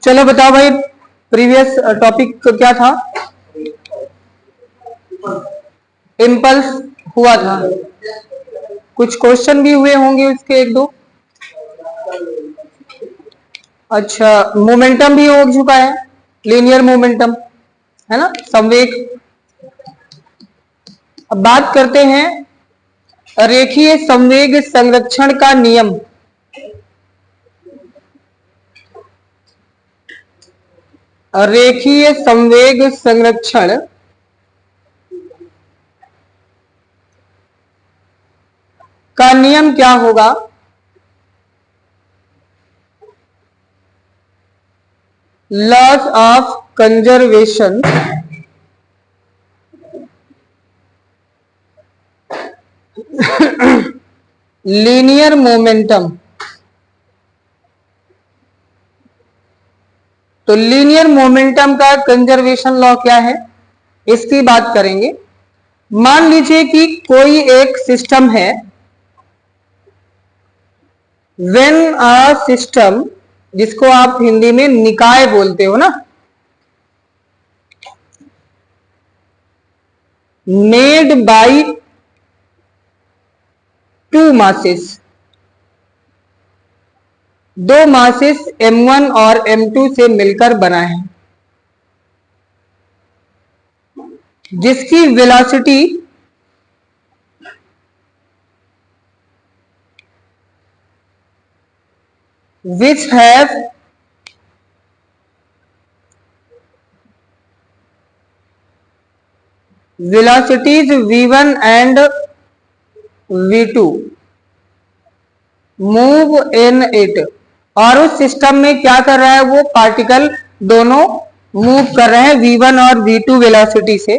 चलो बताओ भाई, प्रीवियस टॉपिक क्या था? इम्पल्स हुआ था, कुछ क्वेश्चन भी हुए होंगे उसके एक दो। अच्छा, मोमेंटम भी हो चुका है, लीनियर मोमेंटम है ना, संवेग। अब बात करते हैं रेखीय संवेग संरक्षण का नियम। रेखीय संवेग संरक्षण का नियम क्या होगा? Laws of conservation linear momentum. तो लीनियर मोमेंटम का कंजर्वेशन लॉ क्या है, इसकी बात करेंगे। मान लीजिए कि कोई एक सिस्टम है, व्हेन अ सिस्टम, जिसको आप हिंदी में निकाय बोलते हो ना, मेड बाय टू मासेस, दो मासेस m1 और m2 से मिलकर बना है, जिसकी velocity which have velocities v1 and v2 move in it। और उस सिस्टम में क्या कर रहा है, वो पार्टिकल दोनों मूव कर रहे हैं v1 और v2 वेलोसिटी से।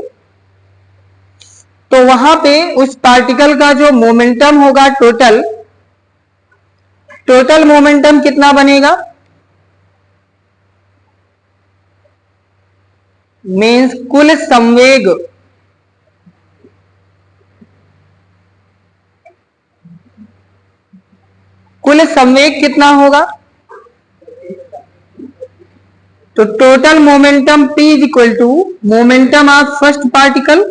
तो वहां पे उस पार्टिकल का जो मोमेंटम होगा, टोटल मोमेंटम कितना बनेगा? मीन्स कुल संवेग, कुल संवेग कितना होगा? तो total momentum P is equal to momentum of first particle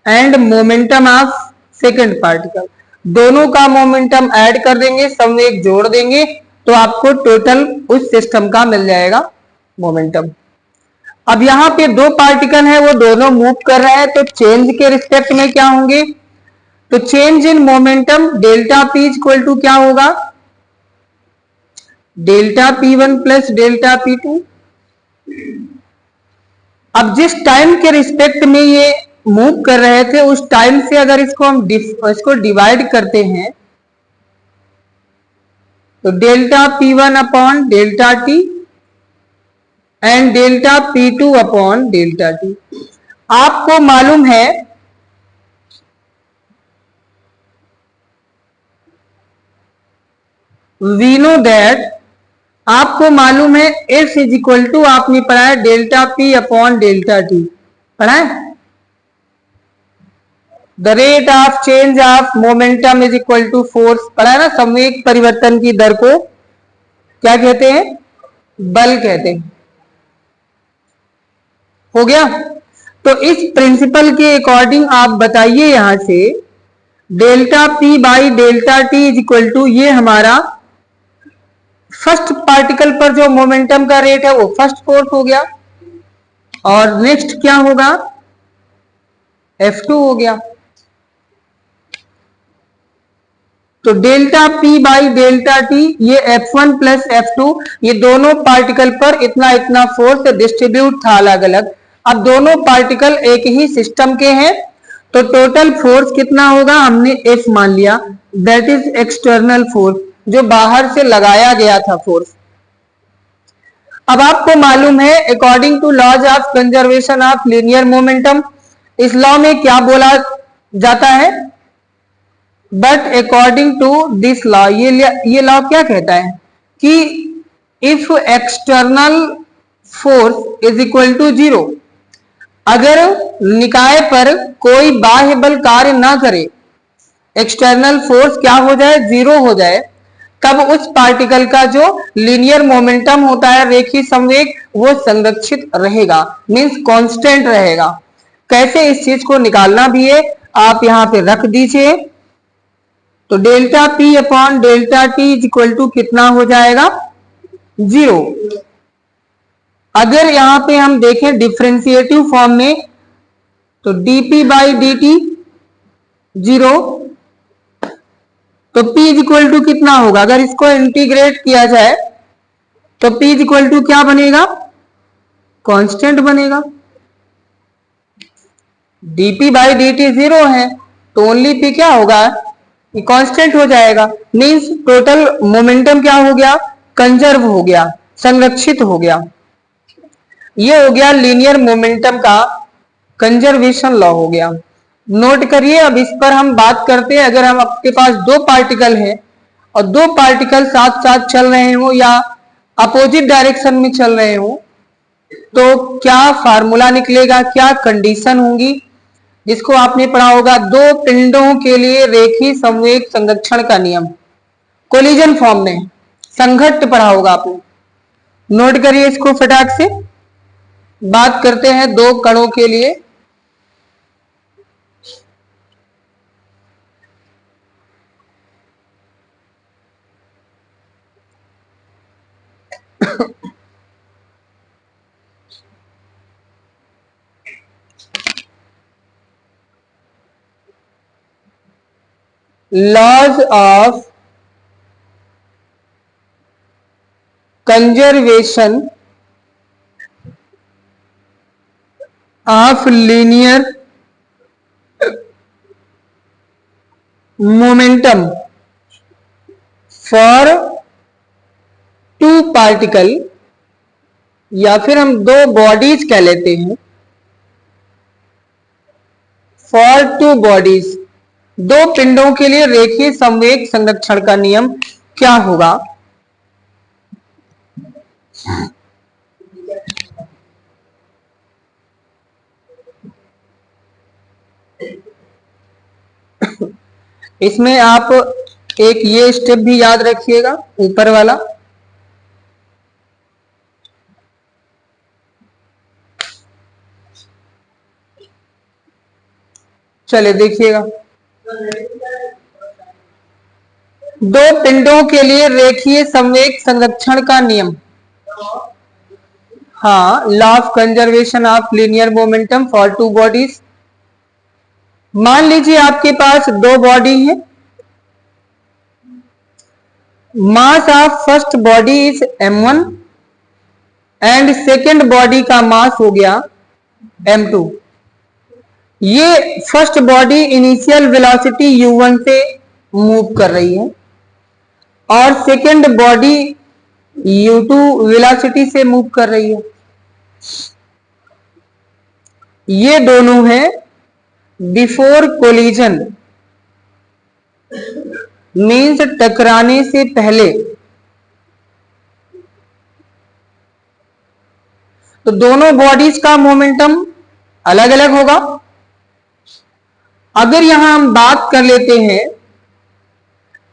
and momentum of second particle, दोनों का मोमेंटम ऐड कर देंगे, संवेग जोड़ देंगे, तो आपको टोटल उस सिस्टम का मिल जाएगा मोमेंटम। अब यहां पे दो पार्टिकल है, वो दोनों मूव कर रहे हैं, तो चेंज के रिस्पेक्ट में क्या होंगे? तो change in momentum delta P equal to क्या होगा? Delta P1 plus delta P2। अब जिस टाइम के रिस्पेक्ट में ये मूव कर रहे थे, उस टाइम से अगर इसको डिवाइड करते हैं, तो delta P1 upon delta T and delta P2 upon delta T। आपको मालूम है वी नो दैट, आपको मालूम है F इज इक्वल टू, आपने पढ़ा है delta P upon delta T, पढ़ा है। The rate of change of momentum is equal to force, पढ़ा है ना। संवेग परिवर्तन की दर को क्या कहते हैं? बल कहते हैं। हो गया। तो इस प्रिंसिपल के अकॉर्डिंग आप बताइए, यहां से delta P by delta T is equal to, ये हमारा फर्स्ट पार्टिकल पर जो मोमेंटम का रेट है वो फर्स्ट फोर्स हो गया, और नेक्स्ट क्या होगा? F2 हो गया। तो delta P by delta T, ये F1 प्लस F2, ये दोनों पार्टिकल पर इतना इतना फोर्स डिस्ट्रीब्यूट था अलग अलग। अब दोनों पार्टिकल एक ही सिस्टम के हैं, तो टोटल फोर्स कितना होगा? हमने F मान लिया, दैट इज एक्सटर्नल फोर्स, जो बाहर से लगाया गया था फोर्स। अब आपको मालूम है according to laws of conservation of linear momentum, इस लॉ में क्या बोला जाता है? But according to this law, ये लॉ क्या कहता है कि if external force is equal to zero, अगर निकाय पर कोई बाह्य बल कार्य ना करे, एक्सटर्नल फोर्स क्या हो जाए? जीरो हो जाए, तब उस पार्टिकल का जो लीनियर मोमेंटम होता है, रेखीय संवेग, वो संरक्षित रहेगा, मींस कांस्टेंट रहेगा। कैसे इस चीज को निकालना भी है आप यहां पे रख दीजिए। तो delta P upon delta T is equal to कितना हो जाएगा, 0। अगर यहां पे हम देखें डिफरेंशिएटिव फॉर्म में, तो dp बाई dt 0, तो p इज इक्वल टू कितना होगा, अगर इसको इंटीग्रेट किया जाए तो p इज इक्वल टू क्या बनेगा, कांस्टेंट बनेगा। dp बाई dt 0 है तो ओनली p क्या होगा, ये कांस्टेंट हो जाएगा, मींस टोटल मोमेंटम क्या हो गया, कंजर्व हो गया, संरक्षित हो गया। ये हो गया लीनियर मोमेंटम का कंजर्वेशन लॉ हो गया। नोट करिए, अब इस पर हम बात करते हैं। अगर हम आपके पास दो पार्टिकल है और दो पार्टिकल साथ साथ चल रहे हो या अपोजिट डायरेक्शन में चल रहे हो, तो क्या फार्मूला निकलेगा, क्या कंडीशन होंगी, जिसको आपने पढ़ा होगा दो पिंडों के लिए रेखीय संवेग संरक्षण का नियम, कोलिजन फॉर्म में संघट्ट पढ़ा होगा आपने। नोट करिए इसको फटाक से। बात करते हैं दो कणों के लिए। Laws of conservation of linear momentum for two particle, या फिर हम दो बॉडीज कह लेते हैं, फॉर टू बॉडीज, दो पिंडों के लिए रेखीय संवेग संरक्षण का नियम क्या होगा। इसमें आप एक ये स्टेप भी याद रखिएगा, ऊपर वाला। चले देखिएगा, दो पिंडों के लिए रेखीय संवेग संरक्षण का नियम, हाँ, law of conservation of linear momentum for two bodies. मान लीजिए आपके पास दो बॉडी है, mass of first body is m1 and second body का मास हो गया m2। ये first body initial velocity u1 से मूव कर रही है और सेकेंड बॉडी u2 वेलोसिटी से मूव कर रही है। ये दोनों हैं बिफोर कोलिजन, मीन्स टकराने से पहले। तो दोनों बॉडीज का मोमेंटम अलग अलग होगा। अगर यहां हम बात कर लेते हैं,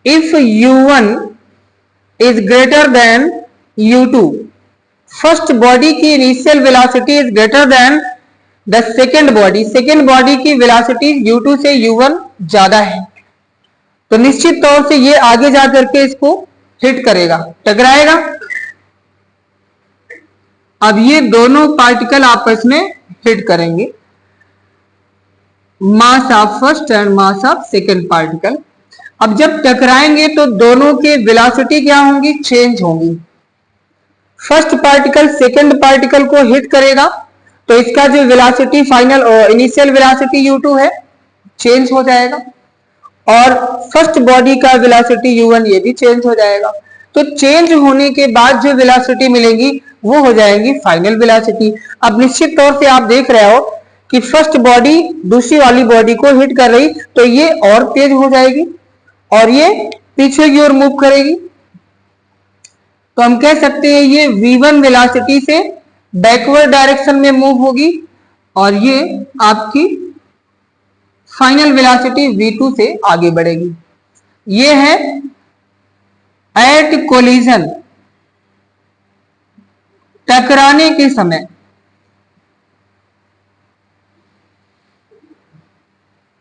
if u1 is greater than u2, first body की initial velocity is greater than the second body की वेलोसिटी u2 से u1 ज्यादा है, तो निश्चित तौर से ये आगे जाकर के इसको हिट करेगा, टकराएगा। अब ये दोनों पार्टिकल आपस में हिट करेंगे, mass of first and mass of second particle. अब जब टकराएंगे तो दोनों के वेलोसिटी क्या होंगी, चेंज होंगी। फर्स्ट पार्टिकल सेकेंड पार्टिकल को हिट करेगा तो इसका जो velocity final initial velocity u2 है, चेंज हो जाएगा, और फर्स्ट बॉडी का वेलोसिटी u1 ये भी चेंज हो जाएगा। तो चेंज होने के बाद जो वेलोसिटी मिलेंगी वो हो जाएंगी फाइनल वेलोसिटी। अब निश्चित तौर से आप देख रहे हो कि फर्स्ट बॉडी दूसरी वाली बॉडी को हिट कर रही, तो ये और तेज हो जाएगी और ये पीछे की ओर मूव करेगी। तो हम कह सकते हैं ये v1 वेलोसिटी से बैकवर्ड डायरेक्शन में मूव होगी और ये आपकी फाइनल वेलोसिटी v2 से आगे बढ़ेगी। ये है एट कोलिजन, टकराने के समय,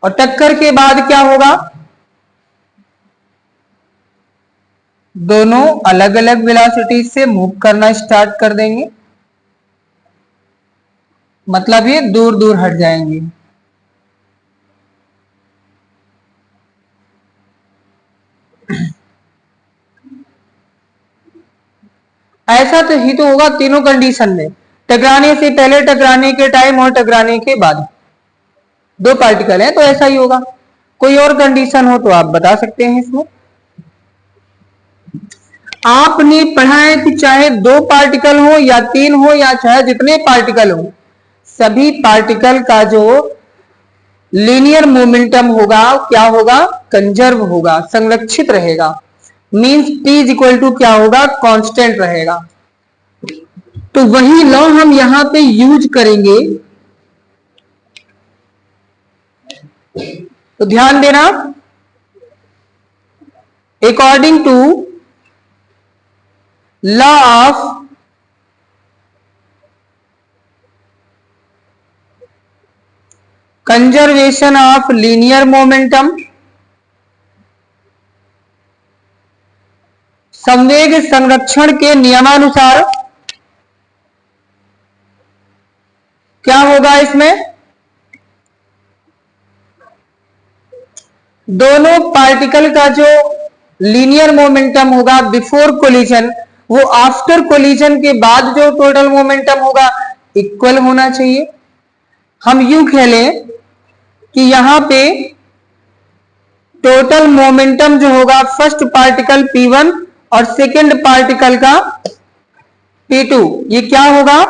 और टक्कर के बाद क्या होगा, दोनों अलग अलग वेलोसिटी से मूव करना स्टार्ट कर देंगे, मतलब ये दूर दूर हट जाएंगे। ऐसा तो ही तो होगा तीनों कंडीशन में, टकराने से पहले, टकराने के टाइम और टकराने के बाद। दो पार्टिकल हैं तो ऐसा ही होगा। कोई और कंडीशन हो तो आप बता सकते हैं इसमें। आपने पढ़ा है कि चाहे दो पार्टिकल हो या तीन हो या चाहे जितने पार्टिकल हो, सभी पार्टिकल का जो लीनियर मोमेंटम होगा क्या होगा, कंजर्व होगा, संरक्षित रहेगा। Means P is equal to क्या होगा, कांस्टेंट रहेगा। तो वही लॉ हम यहां पे यूज करेंगे। तो ध्यान देना, according to law of conservation of linear momentum, संवेग संरक्षण के नियमानुसार क्या होगा, इसमें दोनों पार्टिकल का जो लीनियर मोमेंटम होगा बिफोर कोलिजन, वो आफ्टर कोलिजन के बाद जो टोटल मोमेंटम होगा इक्वल होना चाहिए। हम यूं कह लें कि यहां पे टोटल मोमेंटम जो होगा फर्स्ट पार्टिकल P1 और सेकेंड पार्टिकल का P2, ये क्या होगा,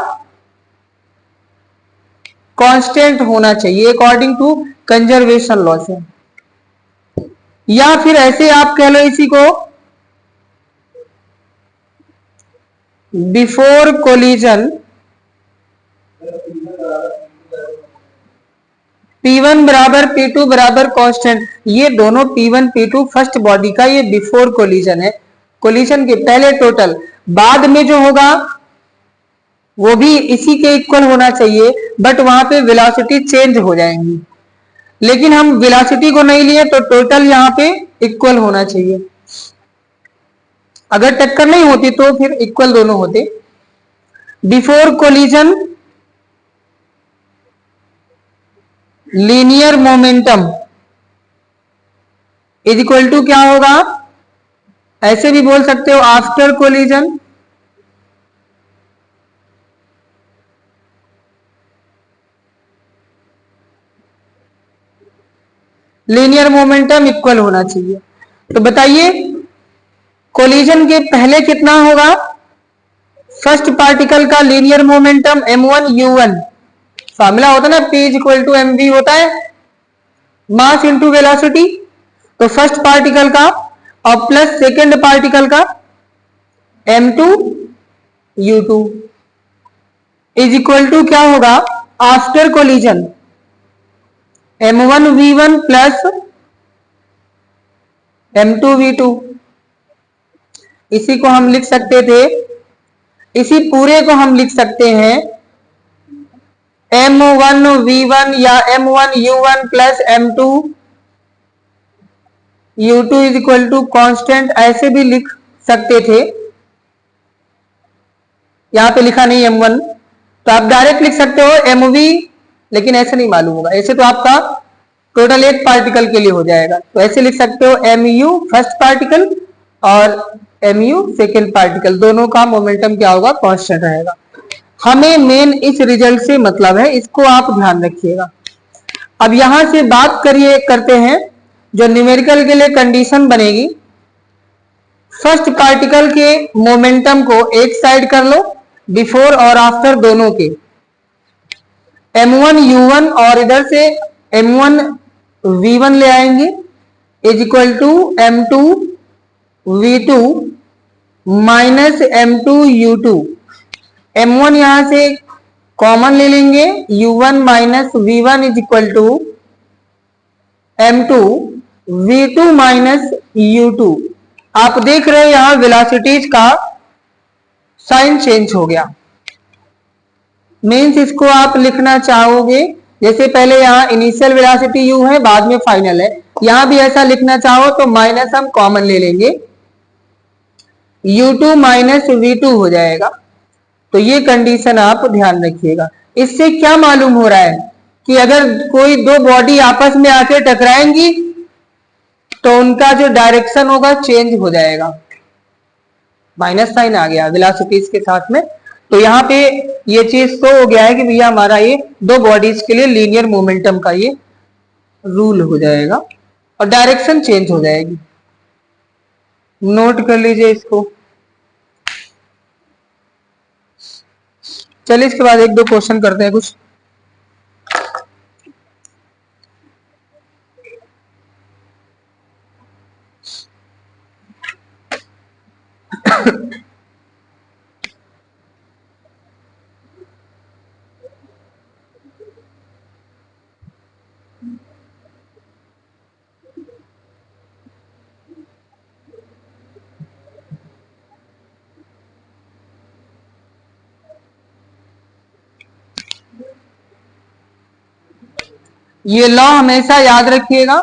कांस्टेंट होना चाहिए अकॉर्डिंग टू कंजर्वेशन लॉ से। या फिर ऐसे आप कह लो इसी को, बिफोर कोलिजन P1 बराबर P2 बराबर कांस्टेंट। ये दोनों P1 P2 फर्स्ट बॉडी का ये बिफोर कोलिजन है, कोलिजन के पहले टोटल। बाद में जो होगा वो भी इसी के इक्वल होना चाहिए, बट वहां पे वेलोसिटी चेंज हो जाएंगी। लेकिन हम वेलोसिटी को नहीं लिए तो टोटल यहां पे इक्वल होना चाहिए। अगर टक्कर नहीं होती तो फिर इक्वल दोनों होते। Before collision linear momentum is equal to क्या होगा, ऐसे भी बोल सकते हो after collision linear momentum equal होना चाहिए। तो बताइए कोलिजन के पहले कितना होगा, फर्स्ट पार्टिकल का linear momentum m1 u1, formula होता है ना P is equal to mv होता है, मास इंटू वेलोसिटी। तो फर्स्ट पार्टिकल का और प्लस सेकेंड पार्टिकल का m2 u2 is equal to क्या होगा, after collision m1 v1 plus m2 v2। इसी को हम लिख सकते थे, इसी पूरे को हम लिख सकते हैं m1 v1 या m1 u1 plus m2 u2 is equal to constant, ऐसे भी लिख सकते थे। यहां पे लिखा नहीं m1, तो आप डायरेक्ट लिख सकते हो mv, लेकिन ऐसे नहीं मालूम होगा, ऐसे तो आपका टोटल एक पार्टिकल के लिए हो जाएगा। तो ऐसे लिख सकते हो mu फर्स्ट पार्टिकल और mu सेकेंड पार्टिकल, दोनों का मोमेंटम क्या होगा, कांस्टेंट रहेगा। हमें मेन इस रिजल्ट से मतलब है, इसको आप ध्यान रखिएगा। अब यहां से बात करते हैं जो न्यूमेरिकल के लिए कंडीशन बनेगी। फर्स्ट पार्टिकल के मोमेंटम को एक साइड कर लो, बिफोर और आफ्टर दोनों के, m1 u1 और इधर से m1 v1 ले आएंगे is equal to m2 v2 minus m2 u2। m1 यहां से कॉमन ले लेंगे, u1 minus v1 is equal to m2 v2 minus u2। आप देख रहे हैं यहां वेलोसिटीज का साइन चेंज हो गया। मीन्स इसको आप लिखना चाहोगे जैसे पहले यहाँ इनिशियल वेलोसिटी u है, बाद में फाइनल है, यहां भी ऐसा लिखना चाहो तो माइनस हम कॉमन ले लेंगे, u2 माइनस v2 हो जाएगा। तो ये कंडीशन आप ध्यान रखिएगा। इससे क्या मालूम हो रहा है कि अगर कोई दो बॉडी आपस में आके टकराएंगी तो उनका जो डायरेक्शन होगा चेंज हो जाएगा। माइनस साइन आ गया वेलोसिटीज के साथ में, तो यहाँ पे ये चीज तो हो गया है कि भैया हमारा ये दो बॉडीज के लिए लीनियर मोमेंटम का ये रूल हो जाएगा और डायरेक्शन चेंज हो जाएगी। नोट कर लीजिए इसको। चलिए इसके बाद एक दो क्वेश्चन करते हैं कुछ। ये लॉ हमेशा याद रखिएगा,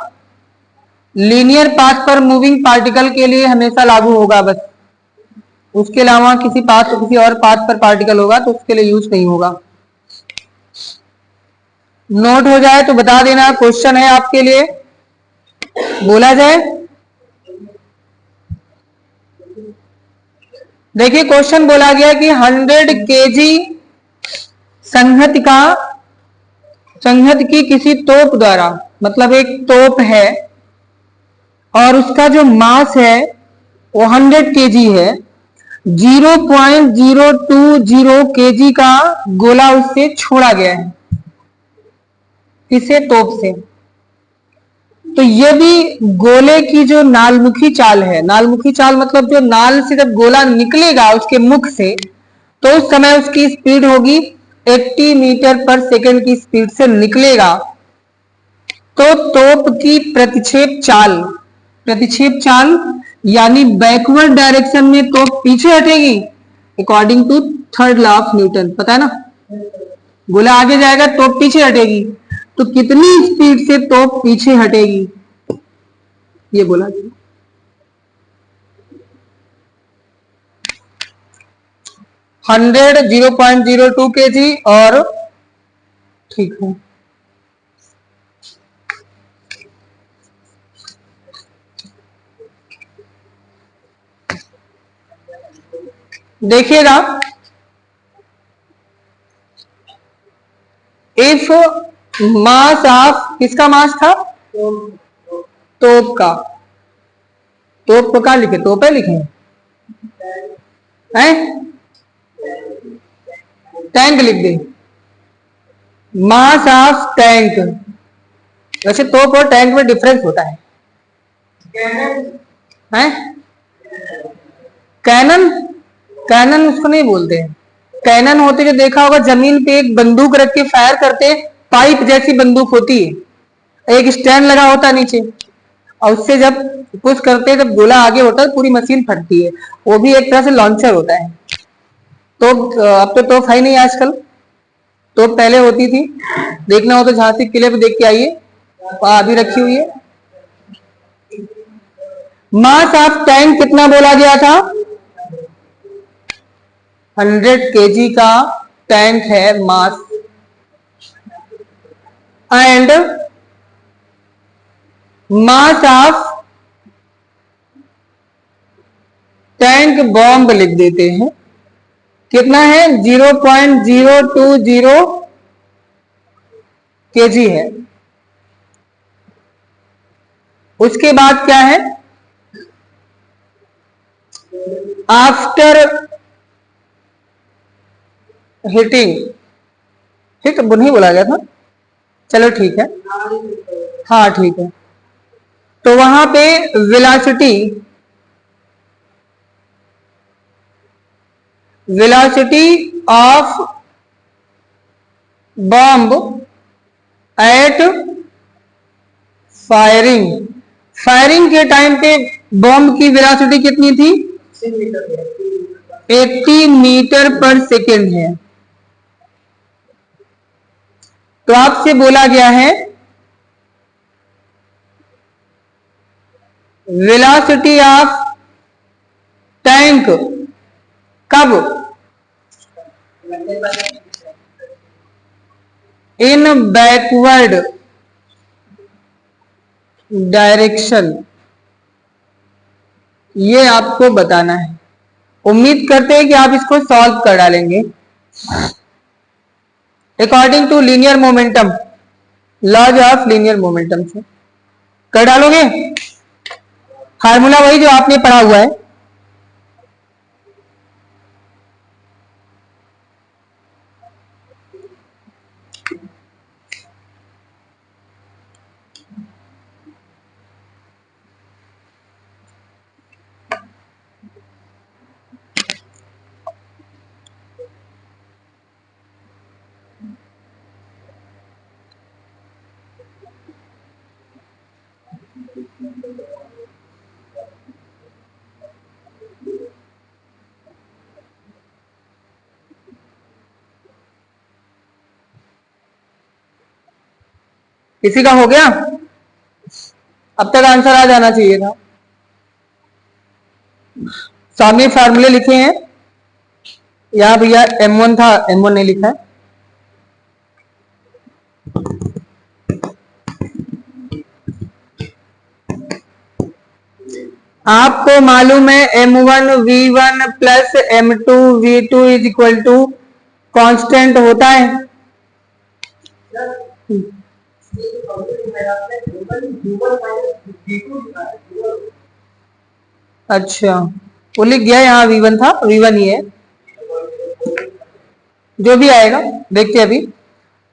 लीनियर पाथ पर मूविंग पार्टिकल के लिए हमेशा लागू होगा बस, उसके अलावा किसी पाथ किसी और पाथ पर पार्टिकल होगा तो उसके लिए यूज नहीं होगा। नोट हो जाए तो बता देना, क्वेश्चन है आपके लिए, बोला जाए। देखिए क्वेश्चन बोला गया कि 100 केजी संहत की किसी तोप द्वारा, मतलब एक तोप है और उसका जो मास है वो 100 केजी है, 0.020 केजी का गोला उससे छोड़ा गया है, किसे तोप से। तो यदि गोले की जो नालमुखी चाल है, नालमुखी चाल मतलब जो नाल से जब गोला निकलेगा उसके मुख से, तो उस समय उसकी स्पीड होगी 80 मीटर पर सेकंड की स्पीड से निकलेगा, तो तोप की प्रतिक्षेप चाल यानी बैकवर्ड डायरेक्शन में तोप पीछे हटेगी according to third law of Newton, पता है ना। गोला आगे जाएगा तोप पीछे हटेगी, तो कितनी स्पीड से तोप पीछे हटेगी ये बोला गया। 100 0.02 केजी और ठीक है। देखिएगा, इफ मास ऑफ, किसका मास था, तोप का, तोप को कहा लिखे, तोपे लिखे हैं, टैंक लिख दे, मास ऑफ टैंक। वैसे तोप और टैंक में डिफरेंस होता है, कैनन, कैनन उसको नहीं बोलते हैं। कैनन होते जो देखा होगा जमीन पे एक बंदूक रख के फायर करते, पाइप जैसी बंदूक होती है, एक स्टैंड लगा होता है नीचे, और उससे जब पुश करते हैं जब गोला आगे होता है पूरी मशीन फटती है, वो भी एक तरह से लॉन्चर होता है। तो अब तो तोप है नहीं आजकल, तोप पहले होती थी, देखना हो तो झांसी किले पे देख के आइए, वहां अभी रखी हुई है। मास ऑफ टैंक कितना बोला गया था, 100 केजी का टैंक है mass, and mass of tank bomb लिख देते हैं, कितना है 0.020 केजी है। उसके बाद क्या है, आफ्टर हिटिंग, ठीक है नहीं बोला गया था, चलो ठीक है, हाँ ठीक है। तो वहां पे velocity of bomb at firing, firing के टाइम पे बॉम्ब की वेलोसिटी कितनी थी? 80 मीटर पर सेकेंड है। तो आपसे बोला गया है वेलोसिटी ऑफ टैंक कब? इन बैकवर्ड डायरेक्शन, ये आपको बताना है। उम्मीद करते हैं कि आप इसको सॉल्व कर डालेंगे according to linear momentum, laws of linear momentum से कर डालोगे। फार्मूला वही जो आपने पढ़ा हुआ है। किसी का हो गया? अब तक आंसर आ जाना चाहिए था। सामने फार्मूले लिखे हैं, यहां भैया M1 था, M1 नहीं लिखा है। आपको मालूम है M1 V1 plus M2 V2 is equal to constant होता है। अच्छा, वो लिख गया, यहाँ V1 था, V1 ही है, जो भी आएगा देखते अभी।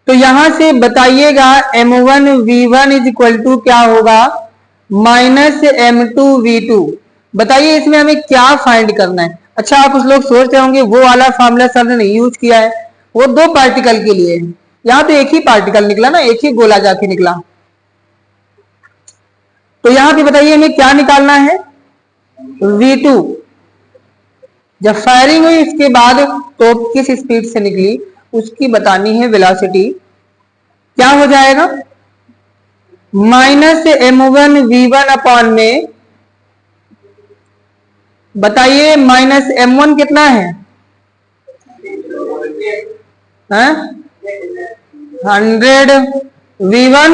तो यहां से बताइएगा M1 V1 is equal to क्या होगा? Minus M2 V2। बताइए इसमें हमें क्या फाइंड करना है। अच्छा, आप कुछ लोग सोच रहे होंगे वो वाला फार्मूला सर ने नहीं यूज किया है, वो दो पार्टिकल के लिए है। यहाँ तो एक ही पार्टिकल निकला ना, एक ही गोला जाके निकला। तो यहाँ पे बताइए हमें क्या निकालना है? V2। जब फायरिंग हुई इसके बाद तो किस स्पीड से निकली उसकी बतानी है वेलोसिटी। क्या हो जाएगा? माइनस M1 V1 अपॉन में, बताइए माइनस M1 कितना है? 100 V1,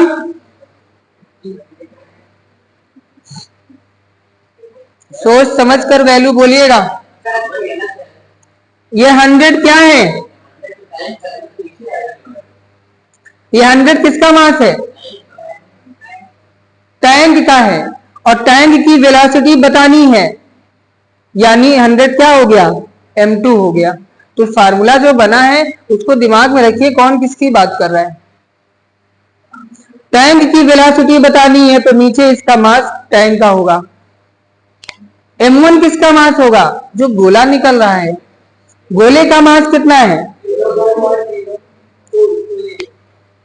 सोच समझ कर वैल्यू बोलिएगा। ये 100 क्या है? ये 100 किसका मास है? टैंक का है, और टैंक की वेलोसिटी बतानी है, यानी 100 क्या हो गया? M2 हो गया। तो फार्मूला जो बना है उसको दिमाग में रखिए, कौन किसकी बात कर रहा है। टैंक की वेलोसिटी बतानी है तो नीचे इसका मास टैंक का होगा। M1 किसका मास होगा? जो गोला निकल रहा है, गोले का मास कितना है?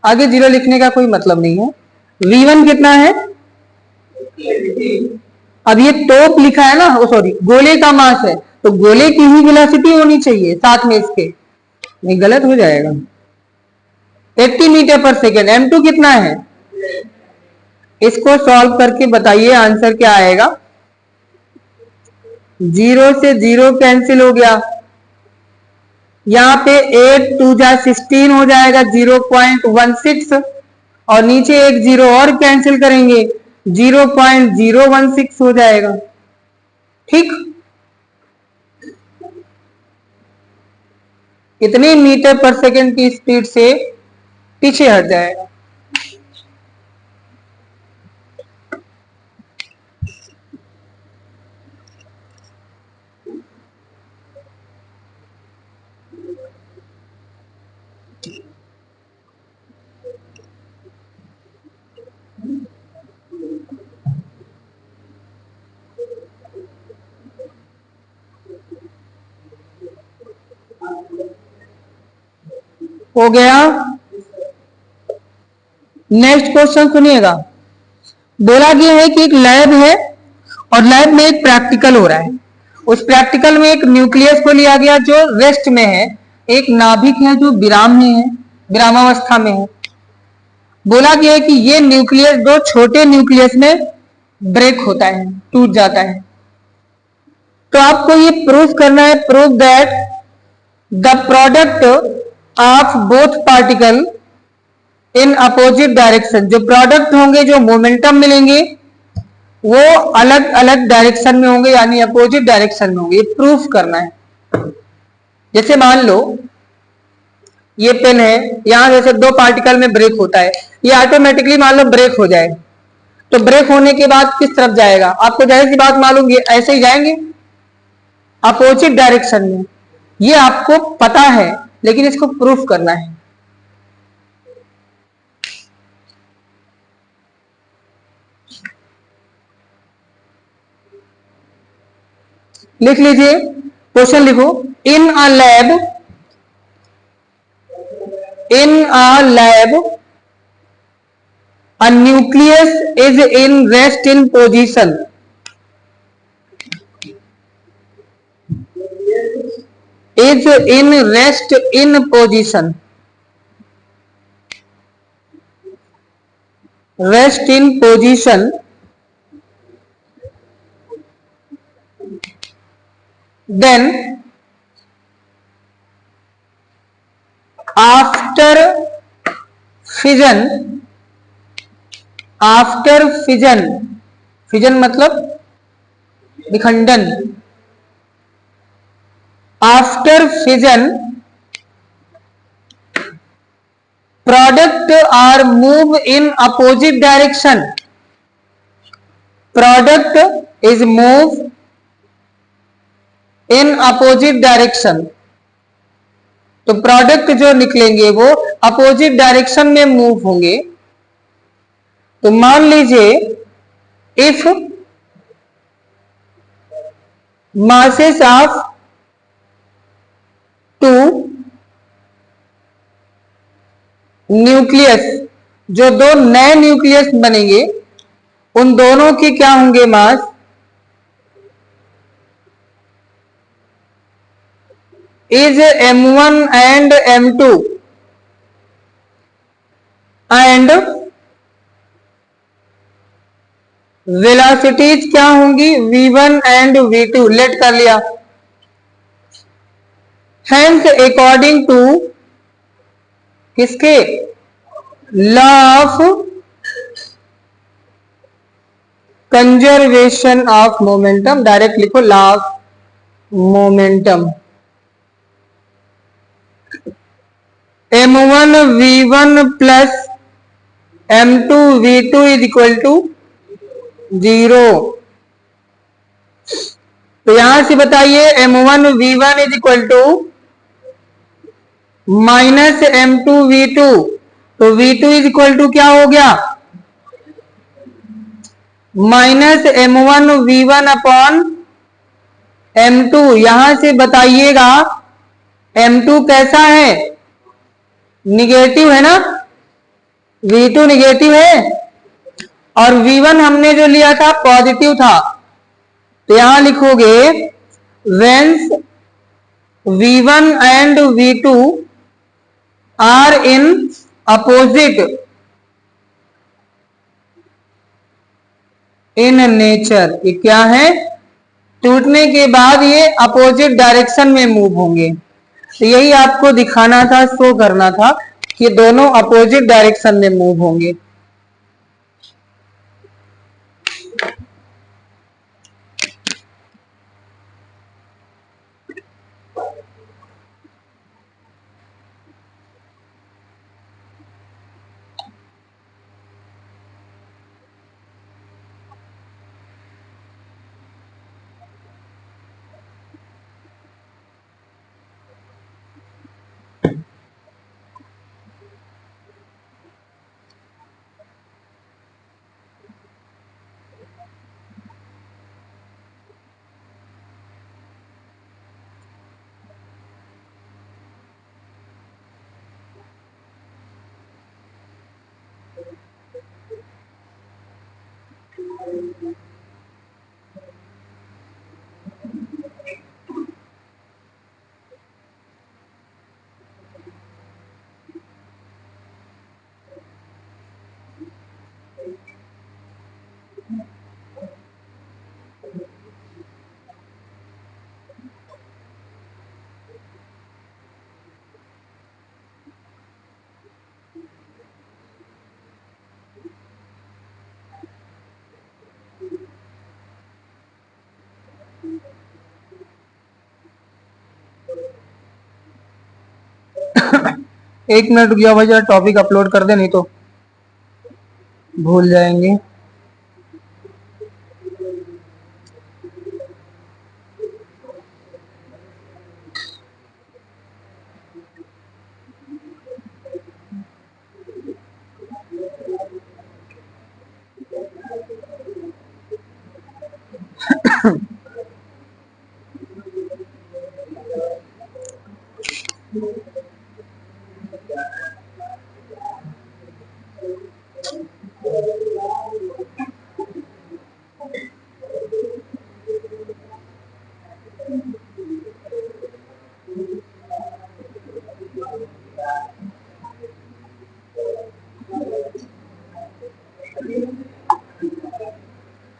आगे जीरो लिखने का कोई मतलब नहीं है। V1 कितना है? अब ये टॉप लिखा है ना, सॉरी, गोले का मास है, तो गोले की ही वेलोसिटी होनी चाहिए साथ में इसके, नहीं गलत हो जाएगा। 80 मीटर पर सेकेंड। M2 कितना है? इसको सॉल्व करके बताइए आंसर क्या आएगा। 0 से 0 कैंसिल हो गया, यहाँ पे 8 2 जा 16 हो जाएगा 0.16, और नीचे एक 0 और कैंसिल करेंगे 0.016 हो जाएगा। ठीक, कितने मीटर पर सेकेंड की स्पीड से पीछे हट जाएगा। हो गया। नेक्स्ट क्वेश्चन सुनिएगा। बोला गया है कि एक लैब है और लैब में एक प्रैक्टिकल हो रहा है। उस प्रैक्टिकल में एक न्यूक्लियस को लिया गया जो रेस्ट में है, एक नाभिक है जो विराम में है, विरामावस्था में है। बोला गया है कि ये न्यूक्लियस दो छोटे न्यूक्लियस में ब्रेक होता है, टूट जाता है। तो आपको ये प्रूफ करना है, proof that the product of both particle in opposite direction, जो प्रोडक्ट होंगे, जो मोमेंटम मिलेंगे, वो अलग अलग डायरेक्शन में होंगे, यानी अपोजिट डायरेक्शन में होंगे। ये प्रूफ करना है। जैसे मान लो ये पेन है, यहां जैसे दो पार्टिकल में ब्रेक होता है, ये ऑटोमेटिकली मान लो ब्रेक हो जाए, तो ब्रेक होने के बाद किस तरफ जाएगा? आपको जाहिर सी बात मालूम, ये ऐसे ही जाएंगे अपोजिट डायरेक्शन में। ये आपको पता है, लेकिन इसको प्रूफ करना है। लिख लीजिए, क्वेश्चन लिखो। In a lab, in a lab a nucleus is in rest in position, is in rest in position, rest in position, then after fission, after fission, fission मतलब विखंडन, after fission product are move in opposite direction, product is move in opposite direction, तो product जो निकलेंगे वो opposite direction में move होंगे। तो मान लीजिए if masses of two nucleus, जो दो नए न्यूक्लियस बनेंगे, उन दोनों के क्या होंगे mass? Is m1 and m2 and velocities क्या होंगी? v1 and v2। लेट कर लिया। हेंस अकॉर्डिंग टू किसके? Law of conservation of momentum, direct लिखो law of momentum, m1 v1 plus m2 v2 is equal to 0। तो यहां से बताइए m1 v1 is equal to minus m2 v2, तो v2 is equal to क्या हो गया? Minus m1 v1 upon m2। यहां से बताइएगा m2 कैसा है? निगेटिव है ना, v2 निगेटिव है, और v1 हमने जो लिया था पॉजिटिव था। तो यहां लिखोगे whence v1 and v2 are in opposite in nature. ये क्या है? टूटने के बाद ये अपोजिट डायरेक्शन में मूव होंगे। तो यही आपको दिखाना था, शो करना था कि ये दोनों अपोजिट डायरेक्शन में मूव होंगे। एक मिनट रुक जाओ भाई, जरा टॉपिक अपलोड कर दे, नहीं तो भूल जाएंगे।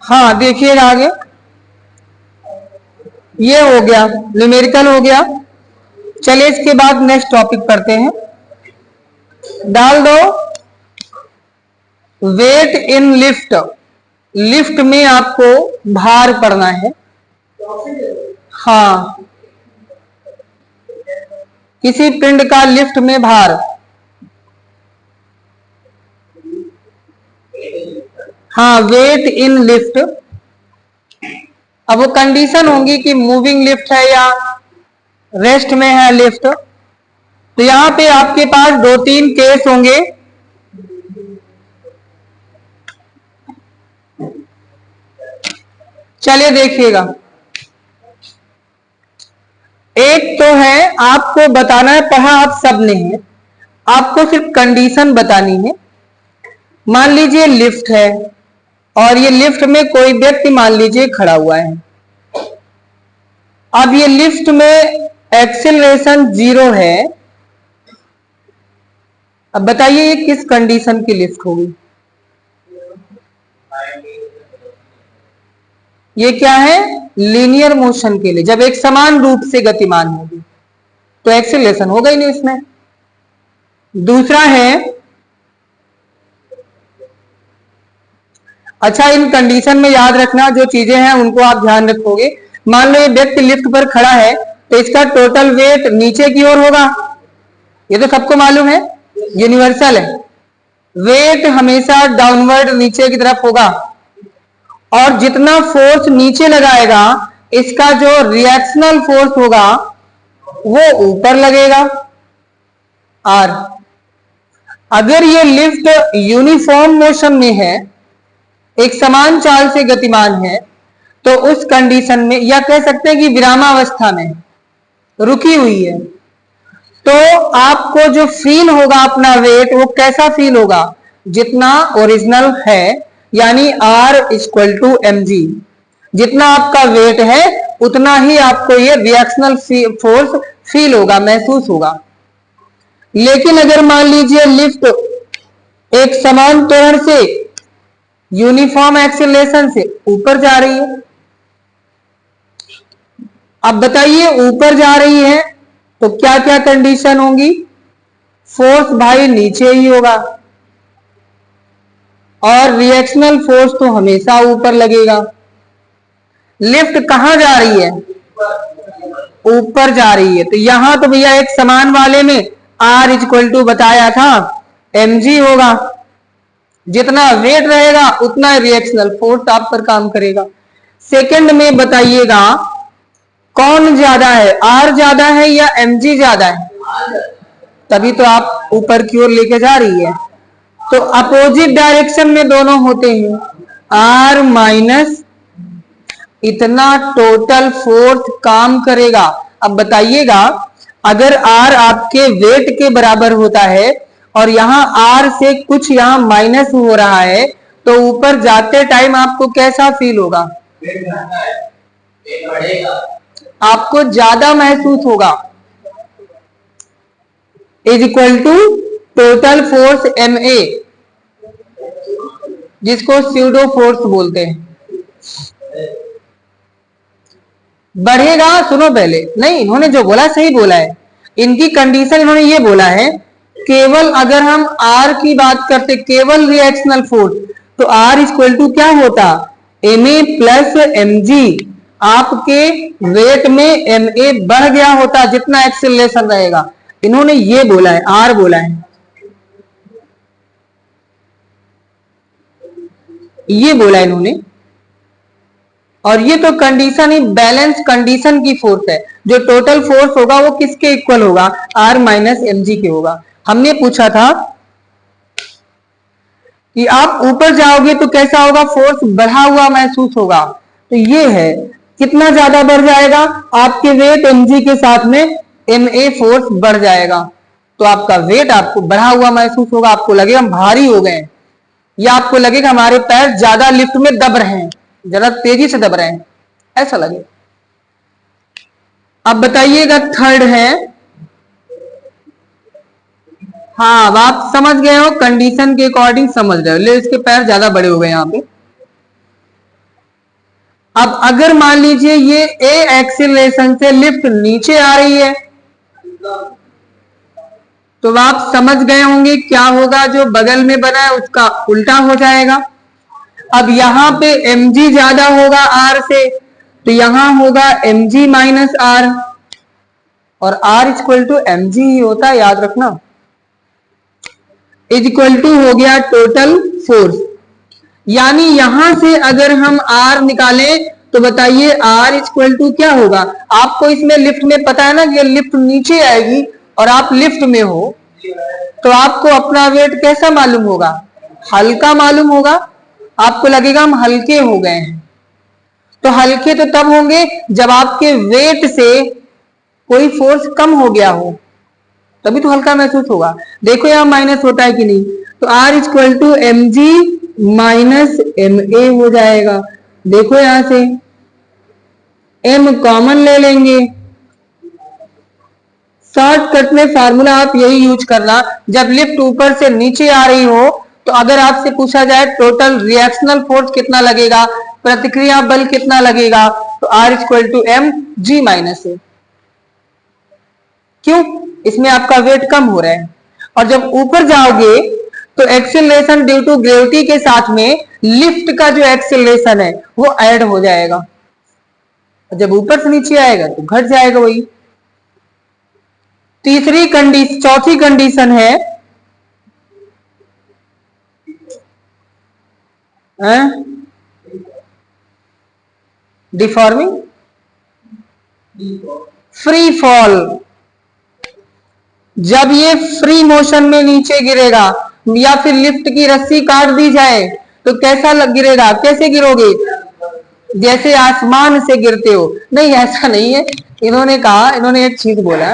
हाँ देखिएगा आगे, ये हो गया न्यूमेरिकल हो गया। चलिए इसके बाद नेक्स्ट टॉपिक पढ़ते हैं। डाल दो वेट इन लिफ्ट। लिफ्ट में आपको भार पड़ना है। हाँ, किसी पिंड का लिफ्ट में भार। हाँ, वेट इन लिफ्ट। अब वो कंडीशन होंगी कि मूविंग लिफ्ट है या रेस्ट में है लिफ्ट। तो यहां पे आपके पास 2-3 केस होंगे। चलिए देखिएगा, एक तो है आपको बताना है, पढ़ा आप सबने है, आपको सिर्फ कंडीशन बतानी है। मान लीजिए लिफ्ट है और ये लिफ्ट में कोई व्यक्ति मान लीजिए खड़ा हुआ है। अब ये लिफ्ट में एक्सेलरेशन 0 है। अब बताइए ये किस कंडीशन की लिफ्ट होगी? ये क्या है? लीनियर मोशन के लिए, जब एक समान रूप से गतिमान होगी तो एक्सेलरेशन होगा ही नहीं इसमें। दूसरा है, अच्छा इन कंडीशन में याद रखना जो चीजें हैं उनको आप ध्यान रखोगे। मान लो ये व्यक्ति लिफ्ट पर खड़ा है तो इसका टोटल वेट नीचे की ओर होगा, ये तो सबको मालूम है, यूनिवर्सल है। वेट हमेशा डाउनवर्ड नीचे की तरफ होगा और जितना फोर्स नीचे लगाएगा इसका जो रिएक्शनल फोर्स होगा वो ऊपर लगेगा आर। अगर ये लिफ्ट यूनिफॉर्म मोशन में है, एक समान चाल से गतिमान है, तो उस कंडीशन में या कह सकते हैं कि विरामावस्था में रुकी हुई है, तो आपको जो फील होगा अपना वेट वो कैसा फील होगा? जितना ओरिजिनल है, यानी R = mg। जितना आपका वेट है उतना ही आपको ये रिएक्शनल फोर्स फील होगा, महसूस होगा। लेकिन अगर मान लीजिए लिफ्ट एक समान त्वरण से यूनिफॉर्म एक्सेलरेशन से ऊपर जा रही है, अब बताइए ऊपर जा रही है तो क्या क्या कंडीशन होंगी? फोर्स भाई नीचे ही होगा और रिएक्शनल फोर्स तो हमेशा ऊपर लगेगा। लिफ्ट कहां जा रही है? ऊपर जा रही है, तो यहां तो भैया एक समान वाले में R = बताया था mg होगा। जितना वेट रहेगा उतना रिएक्शनल फोर्स आप पर काम करेगा। सेकंड में बताइएगा कौन ज्यादा है, R ज्यादा है या mg ज्यादा है? तभी तो आप ऊपर की ओर लेके जा रही है। तो अपोजिट डायरेक्शन में दोनों होते हैं। R माइनस इतना टोटल फोर्स काम करेगा। अब बताइएगा अगर R आपके वेट के बराबर होता है और यहां R से कुछ यहां माइनस हो रहा है तो ऊपर जाते टाइम आपको कैसा फील होगा? आपको ज्यादा महसूस होगा। = टोटल फोर्स ma, जिसको स्यूडो फोर्स बोलते हैं। बढ़ेगा, सुनो पहले, नहीं इन्होंने जो बोला सही बोला है। इनकी कंडीशन इन्होंने ये बोला है केवल अगर हम R की बात करते, केवल रिएक्शनल फोर्स, तो R = क्या होता? ma + mg। आपके वेट में ma बढ़ गया होता जितना एक्सेलरेशन रहेगा, इन्होंने ये बोला है, आर बोला है, ये बोला इन्होंने। और ये तो कंडीशन ही बैलेंस कंडीशन की फोर्स है। जो टोटल फोर्स होगा वो किसके इक्वल होगा? आर माइनस एम जी के होगा। हमने पूछा था कि आप ऊपर जाओगे तो कैसा होगा? फोर्स बढ़ा हुआ महसूस होगा। तो ये है, कितना ज्यादा बढ़ जाएगा? आपके वेट mg के साथ में ma फोर्स बढ़ जाएगा, तो आपका वेट आपको बढ़ा हुआ महसूस होगा। आपको लगेगा हम भारी हो गए, या आपको लगेगा हमारे पैर ज्यादा लिफ्ट में दब रहे हैं, ज्यादा तेजी से दब रहे हैं, ऐसा लगे। अब बताइएगा थर्ड है, हाँ अब आप समझ गए हो, कंडीशन के अकॉर्डिंग समझ रहे हो। ले इसके पैर ज्यादा बड़े हो गए यहाँ पे। अब अगर मान लीजिए ये ए एक्सीलरेशन से लिफ्ट नीचे आ रही है, तो आप समझ गए होंगे क्या होगा? जो बगल में बना है उसका उल्टा हो जाएगा। अब यहां पे mg ज्यादा होगा r से, तो यहां होगा mg माइनस r, और r इक्वल टू mg ही होता है, याद रखना। इज इक्वल टू हो गया टोटल फोर्स, यानी यहां से अगर हम r निकालें तो बताइए r इक्वल टू क्या होगा? आपको इसमें लिफ्ट में पता है ना कि लिफ्ट नीचे आएगी और आप लिफ्ट में हो, तो आपको अपना वेट कैसा मालूम होगा? हल्का मालूम होगा। आपको लगेगा हम हल्के हो गए हैं। तो हल्के तो तब होंगे जब आपके वेट से कोई फोर्स कम हो गया हो, तभी तो हल्का महसूस होगा। देखो यहां माइनस होता है कि नहीं, तो R equal to M G minus M A हो जाएगा। देखो यहां से m कॉमन ले लेंगे। शॉर्टकट में फार्मूला आप यही यूज करना, जब लिफ्ट ऊपर से नीचे आ रही हो तो अगर आपसे पूछा जाए टोटल रिएक्शनल फोर्स कितना लगेगा, प्रतिक्रिया बल कितना लगेगा, तो R equal to M G minus A. क्यों? इसमें आपका वेट कम हो रहा है। और जब ऊपर जाओगे तो एक्सेलरेशन ड्यू टू ग्रेविटी के साथ में लिफ्ट का जो एक्सेलरेशन है वो ऐड हो जाएगा। जब ऊपर से नीचे आएगा तो घट जाएगा वही। चौथी कंडीशन है डिफॉर्मिंग फ्री फॉल। जब ये फ्री मोशन में नीचे गिरेगा या फिर लिफ्ट की रस्सी काट दी जाए तो कैसा गिरेगा? कैसे गिरोगे? जैसे आसमान से गिरते हो। नहीं, ऐसा नहीं है। इन्होंने कहा, इन्होंने एक चीज बोला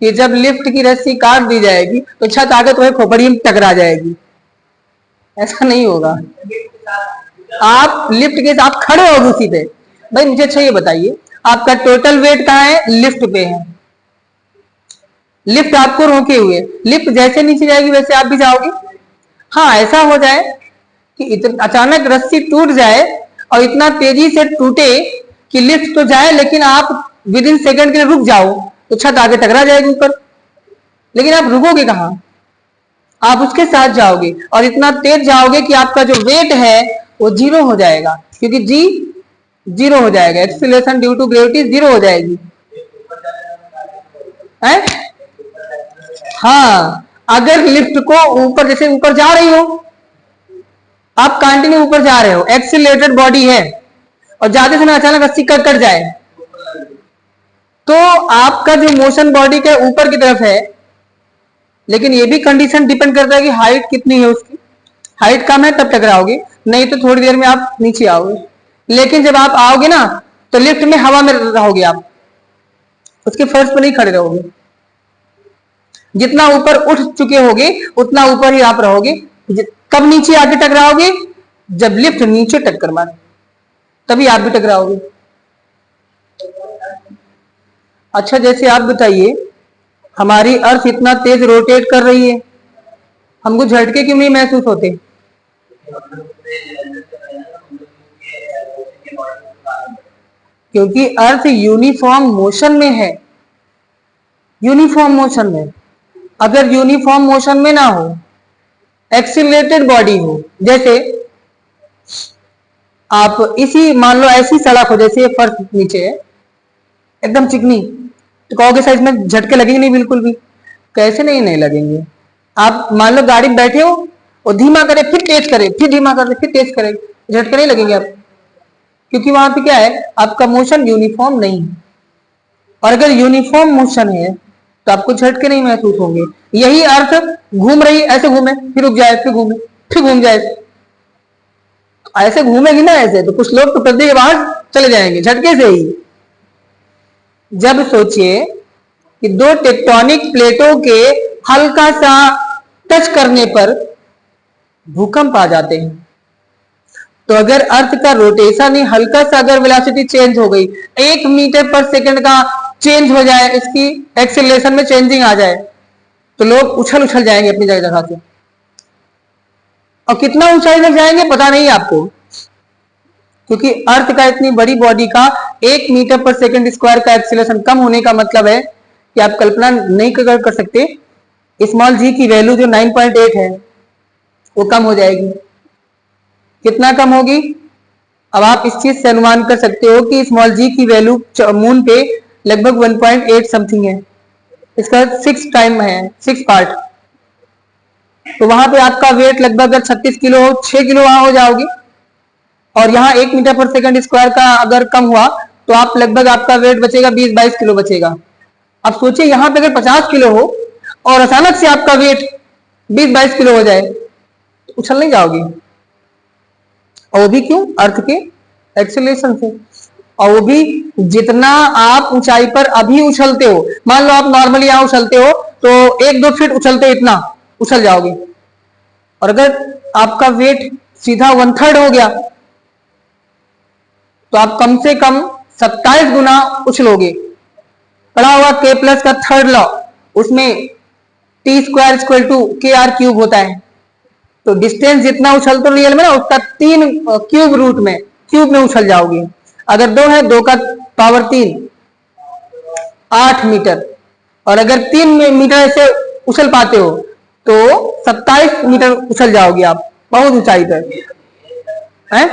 कि जब लिफ्ट की रस्सी काट दी जाएगी तो छत आगे तुम्हें खोपड़ी में टकरा जाएगी। ऐसा नहीं होगा। आप लिफ्ट के साथ खड़े हो उसी पे। भाई मुझे अच्छा ये बताइए, आपका टोटल वेट कहाँ है? लिफ्ट पे है। लिफ्ट आपको रोके हुए, लिफ्ट जैसे नीचे जाएगी वैसे आप भी जाओगे। हाँ, ऐसा हो जाए कि अचानक रस्सी टूट जाए और इतना तेजी से टूटे कि लिफ्ट तो जाए लेकिन आप विद इन सेकेंड के लिए रुक जाओ, तो छत आगे टकरा जाएगी ऊपर। लेकिन आप रुकोगे कहां? आप उसके साथ जाओगे और इतना तेज जाओगे कि आपका जो वेट है वो जीरो हो जाएगा, क्योंकि जी जीरो हो जाएगा, acceleration due to gravity zero हो जाएगी है? हाँ, अगर लिफ्ट को ऊपर, जैसे ऊपर जा रही हो, आप कंटिन्यू ऊपर जा रहे हो, एक्सीलरेटेड बॉडी है, और जाते समय अचानक रस्सी कट जाए तो आपका जो मोशन बॉडी के ऊपर की तरफ है। लेकिन ये भी कंडीशन डिपेंड करता है कि हाइट कितनी है उसकी। हाइट कम है तब टकराओगे, नहीं तो थोड़ी देर में आप नीचे आओगे। लेकिन जब आप आओगे ना तो लिफ्ट में हवा में रहोगे, आप उसके फर्श पर नहीं खड़े रहोगे। जितना ऊपर उठ चुके होगे उतना ऊपर ही आप रहोगे। कब नीचे आके टकराओगे? जब लिफ्ट नीचे टक्कर मारे, तभी आप भी टकराओगे। अच्छा, जैसे आप बताइए, हमारी अर्थ इतना तेज रोटेट कर रही है, हमको झटके क्यों नहीं महसूस होते? क्योंकि अर्थ यूनिफॉर्म मोशन में है। यूनिफॉर्म मोशन में, अगर यूनिफॉर्म मोशन में ना हो, एक्सीलरेटेड बॉडी हो, जैसे आप इसी मान लो ऐसी सड़क हो, जैसे फर्श नीचे है एकदम चिकनी, तो कहोगे साइज में झटके लगेंगे नहीं बिल्कुल भी। कैसे नहीं लगेंगे। आप मान लो गाड़ी में बैठे हो और धीमा करे फिर तेज करे फिर धीमा करे फिर तेज करे, झटके नहीं लगेंगे आप, क्योंकि वहां पे क्या है, आपका मोशन यूनिफॉर्म नहीं है। और अगर यूनिफॉर्म मोशन है तो आपको झटके नहीं महसूस होंगे। यही अर्थ घूम रही ऐसे घूमे फिर रुक जाए फिर घूमे फिर घूम जाए, ऐसे घूमेगी ना ऐसे तो कुछ लोग तो पर्दे के बाहर चले जाएंगे झटके से ही। जब सोचिए कि दो टेक्टोनिक प्लेटों के हल्का सा टच करने पर भूकंप आ जाते हैं, तो अगर अर्थ का रोटेशन ही हल्का सा अगर वेलोसिटी चेंज हो गई, 1 मीटर पर सेकंड का चेंज हो जाए, इसकी एक्सेलरेशन में चेंजिंग आ जाए, तो लोग उछल उछल जाएंगे अपनी जगह से। और कितना ऊंचाई तक जाएंगे पता नहीं आपको, क्योंकि अर्थ का इतनी बड़ी बॉडी का 1 मीटर पर सेकंड स्क्वायर का एक्सेलरेशन कम होने का मतलब है कि आप कल्पना नहीं कर सकते। स्मॉल जी की वैल्यू जो 9.8 है वो कम हो जाएगी। कितना कम होगी, अब आप इस चीज से अनुमान कर सकते हो कि स्मॉल जी की वैल्यू मून पे लगभग 1.8 समथिंग है, इसका 6 टाइम है, 6 पार्ट। तो वहां पे आपका वेट लगभग अगर 36 किलो हो, 6 किलो वहां हो जाओगे। और यहाँ 1 मीटर पर सेकंड स्क्वायर का अगर कम हुआ तो आप लगभग आपका वेट बचेगा 20-22 किलो बचेगा। अब सोचिए यहाँ पे अगर 50 किलो हो और अचानक से आपका वेट 20-22 किलो हो जाए तो उछल नहीं जाओगे। और वो भी क्यों, अर्थ के एक्सेलरेशन से। और वो भी जितना आप ऊंचाई पर अभी उछलते हो, मान लो आप नॉर्मली यहां उछलते हो तो 1-2 फीट उछलते हो, इतना उछल जाओगे। और अगर आपका वेट सीधा 1/3 हो गया तो आप कम से कम 27 गुना उछलोगे। पढ़ा होगा के प्लस का थर्ड लॉ, उसमें टी स्क्वायर इक्वल टू के आर क्यूब होता है। तो डिस्टेंस जितना उछलते हो रियल में ना, उसका 3 क्यूब रूट में, क्यूब में उछल जाओगे। अगर 2 है, 2 का पावर 3, 8 मीटर। और अगर 3 मीटर से उछल पाते हो तो 27 मीटर उछल जाओगे आप, बहुत ऊंचाई पर है।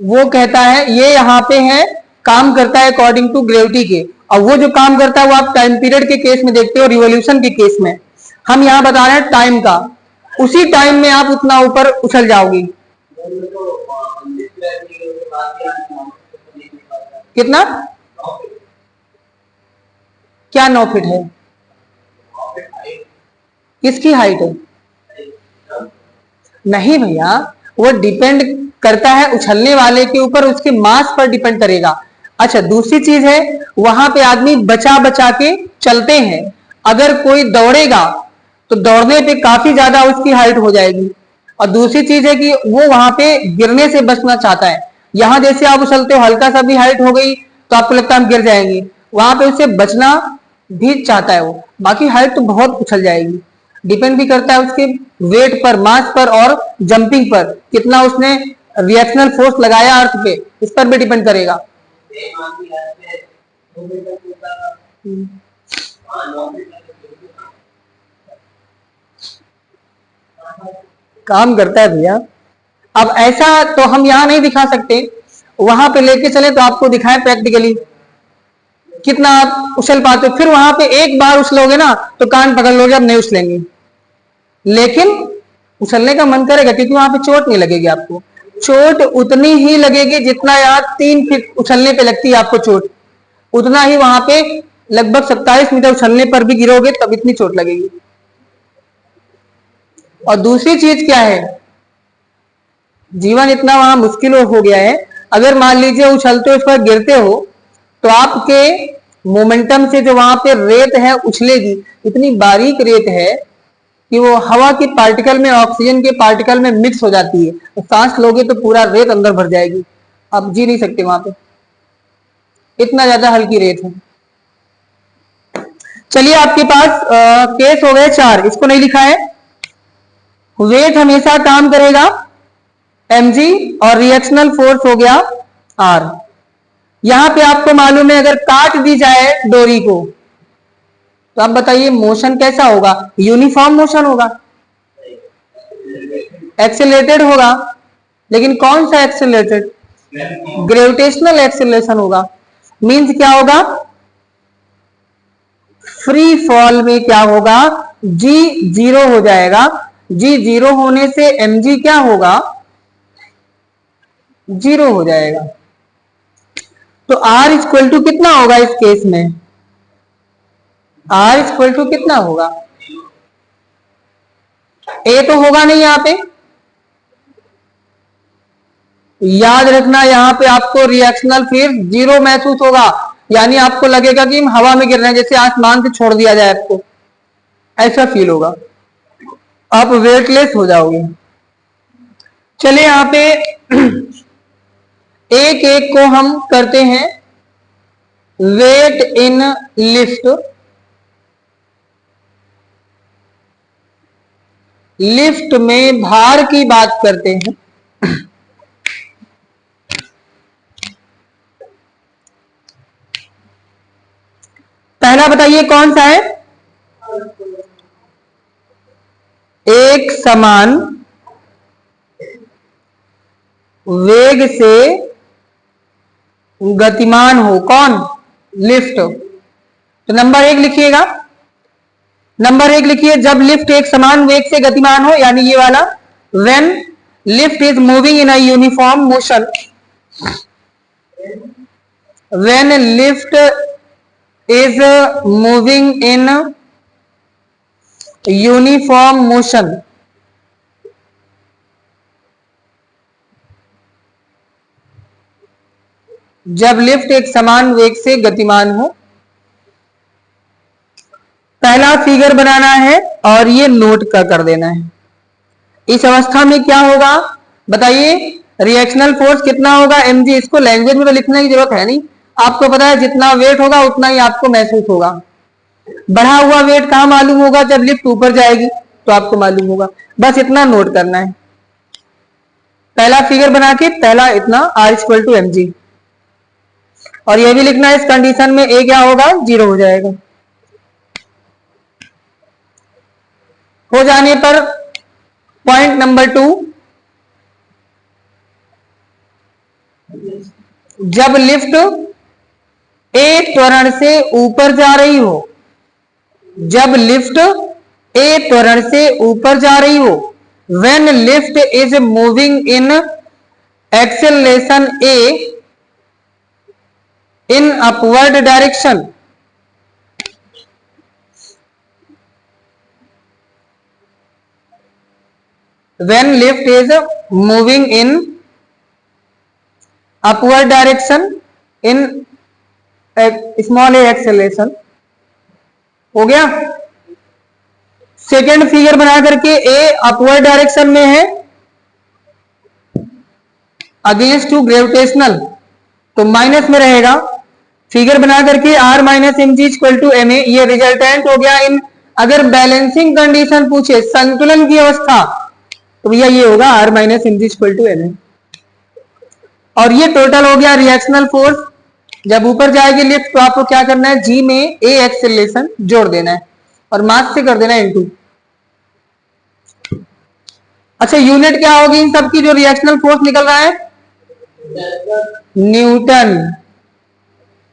वो कहता है ये यहाँ पे है, काम करता है अकॉर्डिंग टू ग्रेविटी के। और वो जो काम करता है वो आप टाइम पीरियड के केस में देखते हो, रिवॉल्यूशन के केस में। हम यहाँ बता रहे हैं टाइम का, उसी टाइम में आप उतना ऊपर उछल जाओगी। कितना, क्या 9 फीट है, किसकी हाइट है? नहीं भैया, वो डिपेंड करता है उछलने वाले के ऊपर, उसके मास पर डिपेंड करेगा। अच्छा दूसरी चीज है, वहां पे आदमी बचा बचा के चलते हैं। अगर कोई दौड़ेगा तो दौड़ने पे काफी ज्यादा उसकी हाइट हो जाएगी। और दूसरी चीज है कि वो वहां पे गिरने से बचना चाहता है। यहां जैसे आप उछलते हो, हल्का सा भी हाइट हो गई तो आपको लगता है हम गिर जाएंगे, वहां पे उससे बचना भी चाहता है वो, बाकी हाइट तो बहुत उछल जाएगी। डिपेंड भी करता है उसके वेट पर, मास पर और जंपिंग पर, कितना उसने रिएक्शनल फोर्स लगाया अर्थ पे, इस पर भी डिपेंड करेगा। काम करता है भैया। अब ऐसा तो हम यहां नहीं दिखा सकते, वहां पे लेके चले तो आपको दिखाएं प्रैक्टिकली कितना आप उछल पाते हो। फिर वहां पे एक बार उछलोगे ना तो कान पकड़ लोगे, अब नहीं उछलेंगे। लेकिन उछलने का मन करेगा क्योंकि वहां पे चोट नहीं लगेगी आपको। चोट उतनी ही लगेगी जितना यहाँ 3 फीट उछलने पे लगती है आपको चोट, उतना ही वहां पे लगभग 27 मीटर उछलने पर भी गिरोगे तब इतनी चोट लगेगी। और दूसरी चीज क्या है, जीवन इतना वहां मुश्किल हो गया है, अगर मान लीजिए उछलते हो इस पर गिरते हो तो आपके मोमेंटम से जो वहां पे रेत है उछलेगी। इतनी बारीक रेत है कि वो हवा के पार्टिकल में, ऑक्सीजन के पार्टिकल में मिक्स हो जाती है, तो सांस लोगे तो पूरा रेत अंदर भर जाएगी, आप जी नहीं सकते वहां पे, इतना ज्यादा हल्की रेत है। चलिए आपके पास केस हो गए 4, इसको नहीं लिखा है। वेट हमेशा काम करेगा mg और रिएक्शनल फोर्स हो गया r। यहां पे आपको मालूम है अगर काट दी जाए डोरी को तो आप बताइए मोशन कैसा होगा, यूनिफॉर्म मोशन होगा, एक्सेलरेटेड होगा। लेकिन कौन सा एक्सेलरेटेड, ग्रेविटेशनल एक्सेलरेशन होगा। मींस क्या होगा, फ्री फॉल में क्या होगा, जी जीरो हो जाएगा। जी जीरो होने से mg क्या होगा, जीरो हो जाएगा। तो r इक्वल टू कितना होगा इस केस में, r इक्वल टू कितना होगा, a तो होगा नहीं यहां पे। याद रखना यहां पे आपको रिएक्शनल फील्ड जीरो महसूस होगा, यानी आपको लगेगा कि हम हवा में गिर रहे हैं, जैसे आसमान से छोड़ दिया जाए आपको, ऐसा फील होगा, आप वेटलेस हो जाओगे। चलिए यहां पे एक एक को हम करते हैं। वेट इन लिफ्ट, लिफ्ट में भार की बात करते हैं। पहला बताइए कौन सा है, एक समान वेग से गतिमान हो, कौन, लिफ्ट। तो नंबर एक लिखिएगा, नंबर एक लिखिए, जब लिफ्ट एक समान वेग से गतिमान हो, यानी ये वाला, when lift is moving in a uniform motion, when lift is moving in uniform motion, जब लिफ्ट एक समान वेग से गतिमान हो। पहला फिगर बनाना है और ये नोट का कर देना है। इस अवस्था में क्या होगा बताइए, रिएक्शनल फोर्स कितना होगा, mg। इसको लैंग्वेज में तो लिखने की जरूरत है नहीं, आपको पता है जितना वेट होगा उतना ही आपको महसूस होगा। बढ़ा हुआ वेट कहां मालूम होगा, जब लिफ्ट ऊपर जाएगी तो आपको मालूम होगा, बस इतना नोट करना है। पहला फिगर बना के पहला इतना r equal to M G, और यह भी लिखना है इस कंडीशन में a क्या होगा, जीरो हो जाएगा। हो जाने पर पॉइंट नंबर 2, जब लिफ्ट a त्वरण से ऊपर जा रही हो, जब लिफ्ट a त्वरण से ऊपर जा रही हो, when lift is moving in acceleration a in upward direction, when lift is moving in upward direction in small a acceleration। हो गया। सेकेंड फिगर बना करके ए अपवर्ड डायरेक्शन में है, अगेंस्ट टू ग्रेविटेशनल, तो माइनस में रहेगा। फिगर बना करके R minus M G equal to M A, ये रिजल्टेंट हो गया इन, अगर बैलेंसिंग कंडीशन पूछे, संतुलन की अवस्था, तो भैया ये होगा R minus M G equal to M A. और ये टोटल हो गया रिएक्शनल फोर्स। जब ऊपर जाएगी लिफ्ट तो आपको क्या करना है, जी में ए एक्सेलरेशन जोड़ देना है और मास से कर देना है इनटू। अच्छा यूनिट क्या होगी इन सबकी, जो रिएक्शनल फोर्स निकल रहा है, न्यूटन।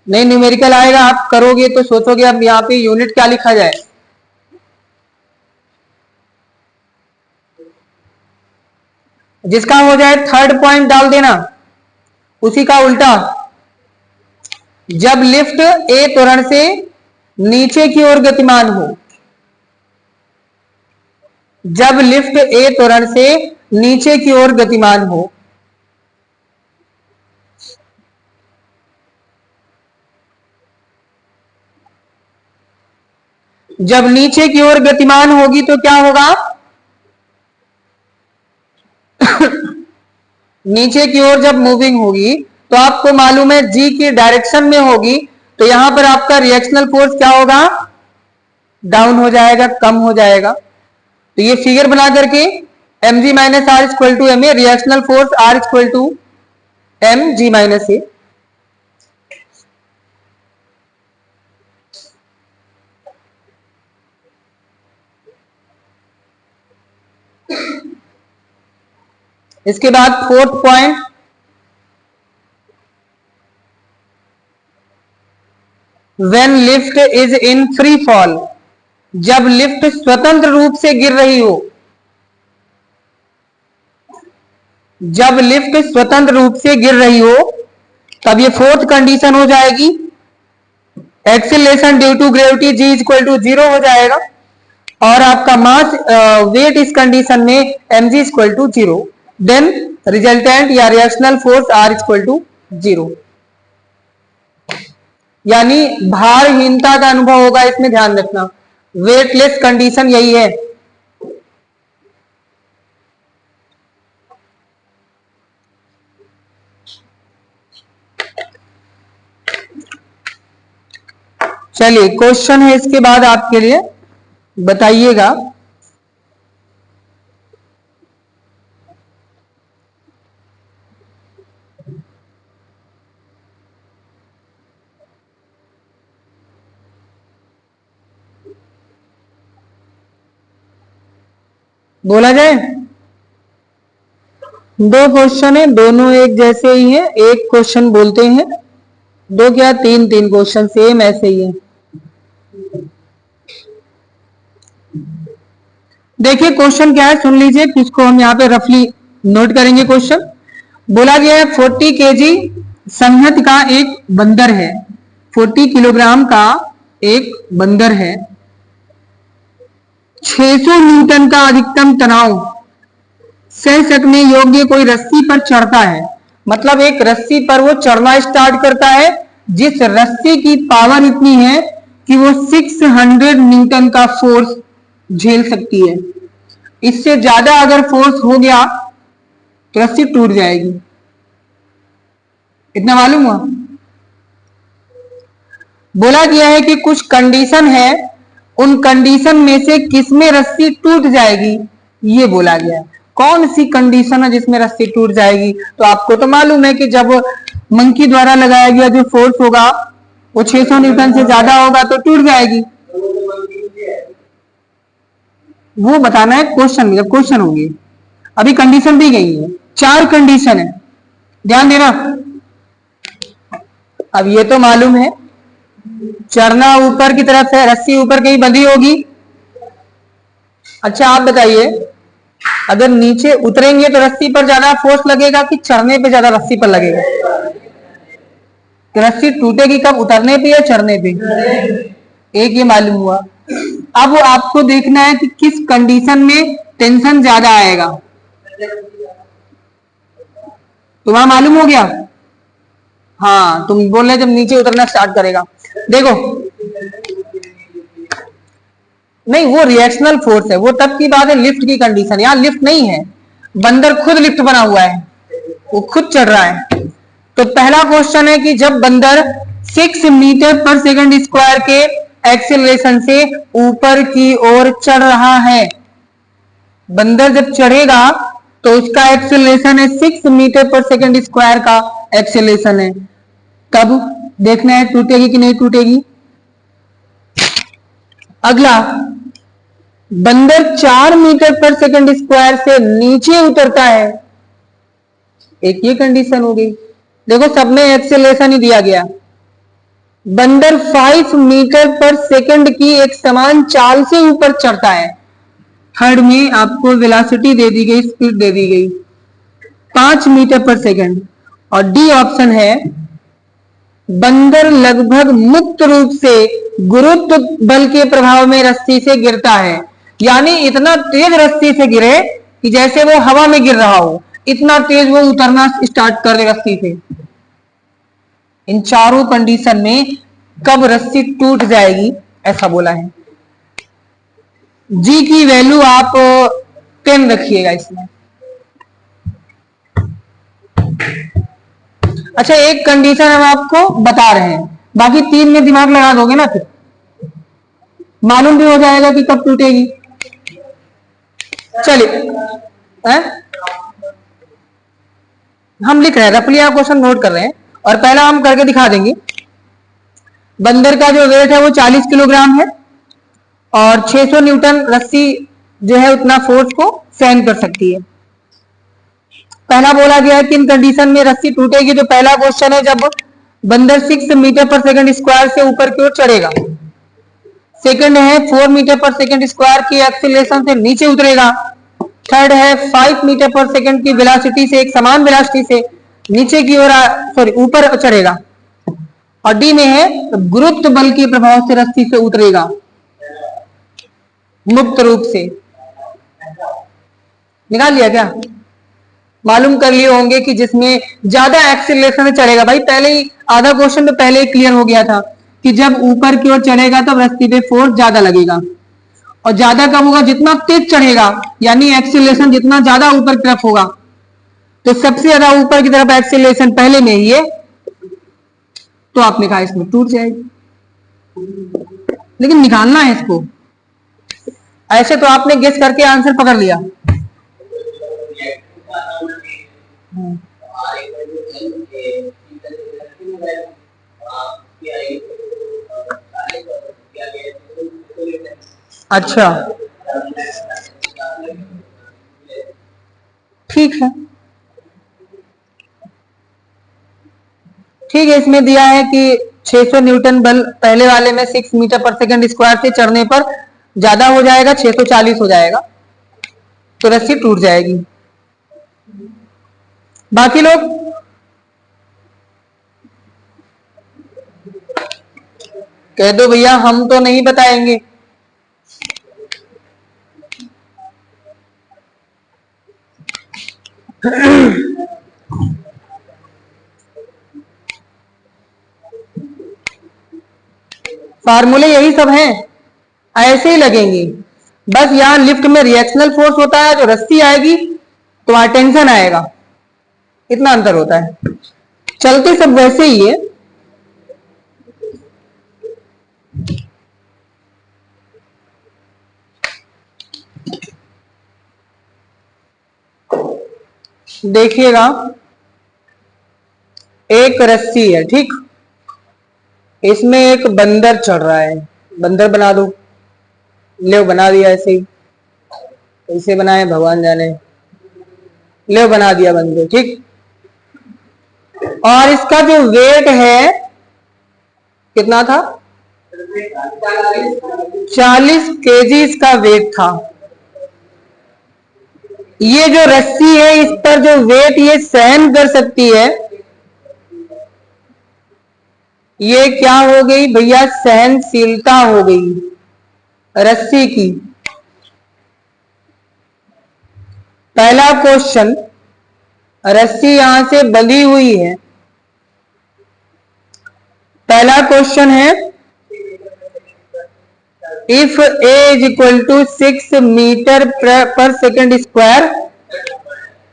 नहीं न्यूमेरिकल आएगा, आप करोगे तो सोचोगे अब यहाँ पे यूनिट क्या लिखा जाए। जिसका हो जाए थर्ड पॉइंट डाल देना, उसी का उल्टा। जब लिफ्ट ए त्वरण से नीचे की ओर गतिमान हो, जब लिफ्ट ए त्वरण से नीचे की ओर गतिमान हो, जब नीचे की ओर गतिमान होगी तो क्या होगा नीचे की ओर जब मूविंग होगी तो आपको मालूम है जी की डायरेक्शन में होगी, तो यहां पर आपका रिएक्शनल फोर्स क्या होगा, डाउन हो जाएगा, कम हो जाएगा। तो ये फिगर बना करके M G minus R equal to M A, reactional force R equal to M G minus A. इसके बाद fourth point, when lift is in free fall, जब लिफ्ट स्वतंत्र रूप से गिर रही हो, जब लिफ्ट स्वतंत्र रूप से गिर रही हो तब ये फोर्थ कंडीशन हो जाएगी। Acceleration due to gravity G equal to 0 हो जाएगा और आपका मास वेट इस कंडीशन में mg equal to 0, then resultant या reactional force r equal to 0, यानी भारहीनता का अनुभव होगा। इसमें ध्यान रखना, वेटलेस कंडीशन यही है। चलिए क्वेश्चन है इसके बाद आपके लिए, बताइएगा। बोला जाए, दो क्वेश्चन है, दोनों एक जैसे ही हैं। एक क्वेश्चन बोलते हैं, दो क्या तीन क्वेश्चन सेम ऐसे ही है। देखिए क्वेश्चन क्या है, सुन लीजिए, किसको हम यहाँ पे रफली नोट करेंगे। क्वेश्चन बोला गया है 40 केजी संहत का एक बंदर है, 40 किलोग्राम का एक बंदर है, 600 न्यूटन का अधिकतम तनाव सह सकने योग्य कोई रस्सी पर चढ़ता है। मतलब एक रस्सी पर वो चढ़ना स्टार्ट करता है, जिस रस्सी की पावर इतनी है कि वो 600 न्यूटन का फोर्स झेल सकती है। इससे ज्यादा अगर फोर्स हो गया तो रस्सी टूट जाएगी। इतना मालूम हुआ। बोला गया है कि कुछ कंडीशन है, उन कंडीशन में से किसमें रस्सी टूट जाएगी, ये बोला गया है। कौन सी कंडीशन है जिसमें रस्सी टूट जाएगी? तो आपको तो मालूम है कि जब मंकी द्वारा लगाया गया जो फोर्स होगा वो 600 न्यूटन से ज्यादा होगा तो टूट जाएगी। वो बताना है क्वेश्चन में, जब क्वेश्चन होंगे। अभी कंडीशन दी गई है, 4 कंडीशन है, ध्यान देना। अब ये तो मालूम है, चढ़ना ऊपर की तरफ है, रस्सी ऊपर कहीं बंधी होगी। अच्छा आप बताइए, अगर नीचे उतरेंगे तो रस्सी पर ज्यादा फोर्स लगेगा कि चढ़ने पे ज्यादा रस्सी पर लगेगा? तो रस्सी टूटेगी कब, उतरने पे या चढ़ने पे? एक ये मालूम हुआ। अब आपको देखना है कि किस कंडीशन में टेंशन ज्यादा आएगा। तुम्हारा मालूम हो गया? हाँ, तुम बोल रहे जब नीचे उतरना स्टार्ट करेगा। देखो नहीं, वो रिएक्शनल फोर्स है, वो तब की बात है लिफ्ट की कंडीशन। यहाँ लिफ्ट नहीं है, बंदर खुद लिफ्ट बना हुआ है, वो खुद चढ़ रहा है। तो पहला क्वेश्चन है कि जब बंदर 6 मीटर पर सेकंड स्क्वायर के एक्सेलरेशन से ऊपर की ओर चढ़ रहा है, बंदर जब चढ़ेगा तो उसका एक्सेलरेशन है 6 मीटर पर सेकंड स्क्वायर का एक्सेलरेशन है। तब देखना है टूटेगी कि नहीं टूटेगी। अगला, बंदर 4 मीटर पर सेकंड स्क्वायर से नीचे उतरता है, एक ये कंडीशन हो गई। देखो सब में एक्सेलरेशन ही दिया गया। बंदर 5 मीटर पर सेकंड की एक समान चाल से ऊपर चढ़ता है। थर्ड में आपको वेलोसिटी दे दी गई, स्पीड दे दी गई 5 मीटर पर सेकंड। और डी ऑप्शन है, बंदर लगभग मुक्त रूप से गुरुत्व बल के प्रभाव में रस्सी से गिरता है। यानी इतना तेज रस्सी से गिरे कि जैसे वो हवा में गिर रहा हो, इतना तेज वो उतरना स्टार्ट कर दे रस्सी से। इन चारों कंडीशन में कब रस्सी टूट जाएगी, ऐसा बोला है। जी की वैल्यू आप 10 रखिएगा इसमें। अच्छा एक कंडीशन हम आपको बता रहे हैं, बाकी 3 में दिमाग लगा दोगे ना, फिर मालूम भी हो जाएगा कि कब टूटेगी। चलिए हम लिख रहे हैं, रफली आप क्वेश्चन नोट कर रहे हैं और पहला हम करके दिखा देंगे। बंदर का जो वेट है वो 40 किलोग्राम है और 600 न्यूटन रस्सी जो है उतना फोर्स को सहन कर सकती है। पहला बोला गया है किन कंडीशन में रस्सी टूटेगी। तो पहला क्वेश्चन है, जब बंदर 6 मीटर पर सेकंड स्क्वायर से ऊपर की ओर चढ़ेगा। सेकंड है 4 मीटर पर सेकंड स्क्वायर की एक्सीलरेशन से नीचे उतरेगा। थर्ड है 5 मीटर पर सेकंड की वेलोसिटी से, एक समान वेलोसिटी से नीचे की ओर ऊपर चढ़ेगा। और डी में है गुरुत्व बल के प्रभाव से रस्सी से उतरेगा मुक्त रूप से। निकाल लिया क्या? मालूम कर लिए होंगे कि जिसमें ज्यादा एक्सीलरेशन से चढ़ेगा, भाई पहले ही आधा क्वेश्चन तो पहले ही क्लियर हो गया था कि जब ऊपर की ओर चढ़ेगा तब रस्सी पे फोर्स ज्यादा लगेगा। और ज्यादा कब होगा? जितना तेज चढ़ेगा, यानी एक्सीलरेशन जितना ज्यादा ऊपर की तरफ होगा। तो सबसे ज्यादा ऊपर की तरफ एक्सीलरेशन पहले में ही है, तो आपने कहा इसमें टूट जाएगी। लेकिन निकालना है इसको। ऐसे तो आपने गेस करके आंसर पकड़ लिया। अच्छा, ठीक है, ठीक है। इसमें दिया है कि 600 न्यूटन बल पहले वाले में 6 मीटर पर सेकंड स्क्वायर से चढ़ने पर ज्यादा हो जाएगा, 640 हो जाएगा, तो रस्सी टूट जाएगी। बाकी लोग कह दो भैया हम तो नहीं बताएंगे। फार्मूले यही सब हैं, ऐसे ही लगेंगे। बस यहां लिफ्ट में रिएक्शनल फोर्स होता है, जो रस्सी आएगी तो वहां टेंशन आएगा, इतना अंतर होता है। चलते सब वैसे ही है। देखिएगा, एक रस्सी है, ठीक, इसमें एक बंदर चढ़ रहा है। बंदर बना दो, ले बना दिया, ऐसे ही कैसे बनाए भगवान जाने, ले बना दिया बंदर, ठीक। और इसका जो वेट है कितना था? 40 केजी इसका वेट था। ये जो रस्सी है इस पर जो वेट ये सहन कर सकती है, ये क्या हो गई भैया? सहनशीलता हो गई रस्सी की। पहला क्वेश्चन, रस्सी यहां से बंधी हुई है। पहला क्वेश्चन है if A is equal to 6 metre पर सेकेंड स्क्वायर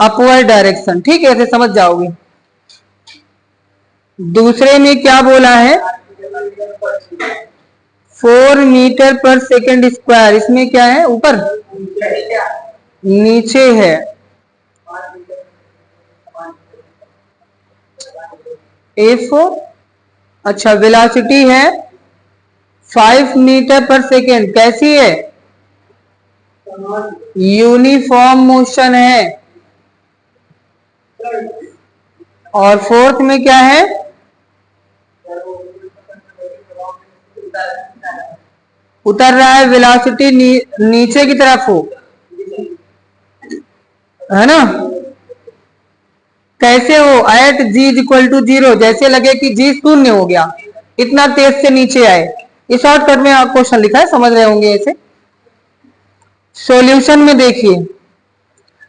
अपवर्ड डायरेक्शन, ठीक है, ऐसे समझ जाओगे। दूसरे में क्या बोला है? 4 मीटर पर सेकेंड स्क्वायर, इसमें क्या है? ऊपर नीचे है। इफ, अच्छा, वेलोसिटी है 5 मीटर पर सेकेंड, कैसी है? यूनिफॉर्म मोशन है। और फोर्थ में क्या है? उतर रहा है, वेलोसिटी नीचे की तरफ हो, है ना? कैसे हो? At G is equal to 0, जैसे लगे कि जी शून्य हो गया, इतना तेज से नीचे आए। इस शॉर्टकट में आप क्वेश्चन लिखा है, समझ रहे होंगे ऐसे। सॉल्यूशन में देखिए,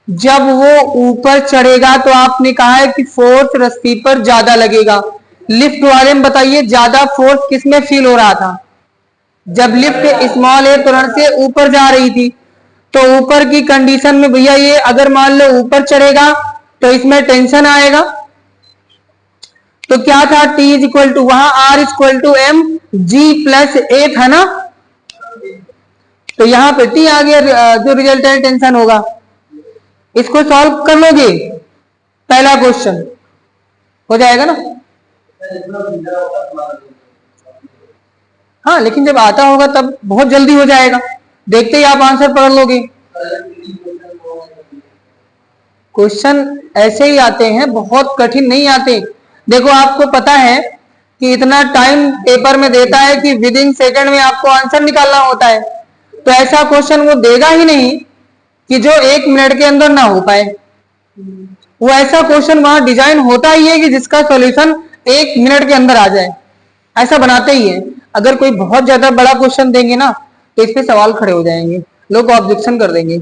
जब वो ऊपर चढ़ेगा तो आपने कहा है कि फोर्स रस्सी पर ज्यादा लगेगा। लिफ्ट वाले में बताइए ज्यादा फोर्स किसमें फील हो रहा था? जब लिफ्ट स्मॉल ए त्वरण से ऊपर जा रही थी, तो ऊपर की कंडीशन में भैया ये अगर मान लो ऊपर चढ़ेगा तो इसमें टेंशन आएगा। तो क्या था? T इज इक्वल टू, वहां R is equal to M G plus A था ना, तो यहां पे T आ गया, जो रिजल्टेंट टेंशन होगा। इसको सॉल्व कर लोगे, पहला क्वेश्चन हो जाएगा ना। हाँ, लेकिन जब आता होगा तब बहुत जल्दी हो जाएगा, देखते ही आप आंसर पढ़ लोगे। क्वेश्चन ऐसे ही आते हैं, बहुत कठिन नहीं आते। देखो आपको पता है कि इतना टाइम पेपर में देता है कि विद इन सेकेंड में आपको आंसर निकालना होता है, तो ऐसा क्वेश्चन वो देगा ही नहीं कि जो 1 मिनट के अंदर ना हो पाए। वो ऐसा क्वेश्चन वहां डिजाइन होता ही है कि जिसका सॉल्यूशन 1 मिनट के अंदर आ जाए, ऐसा बनाते ही है। अगर कोई बहुत ज्यादा बड़ा क्वेश्चन देंगे ना तो इस पे सवाल खड़े हो जाएंगे, लोग ऑब्जेक्शन कर देंगे।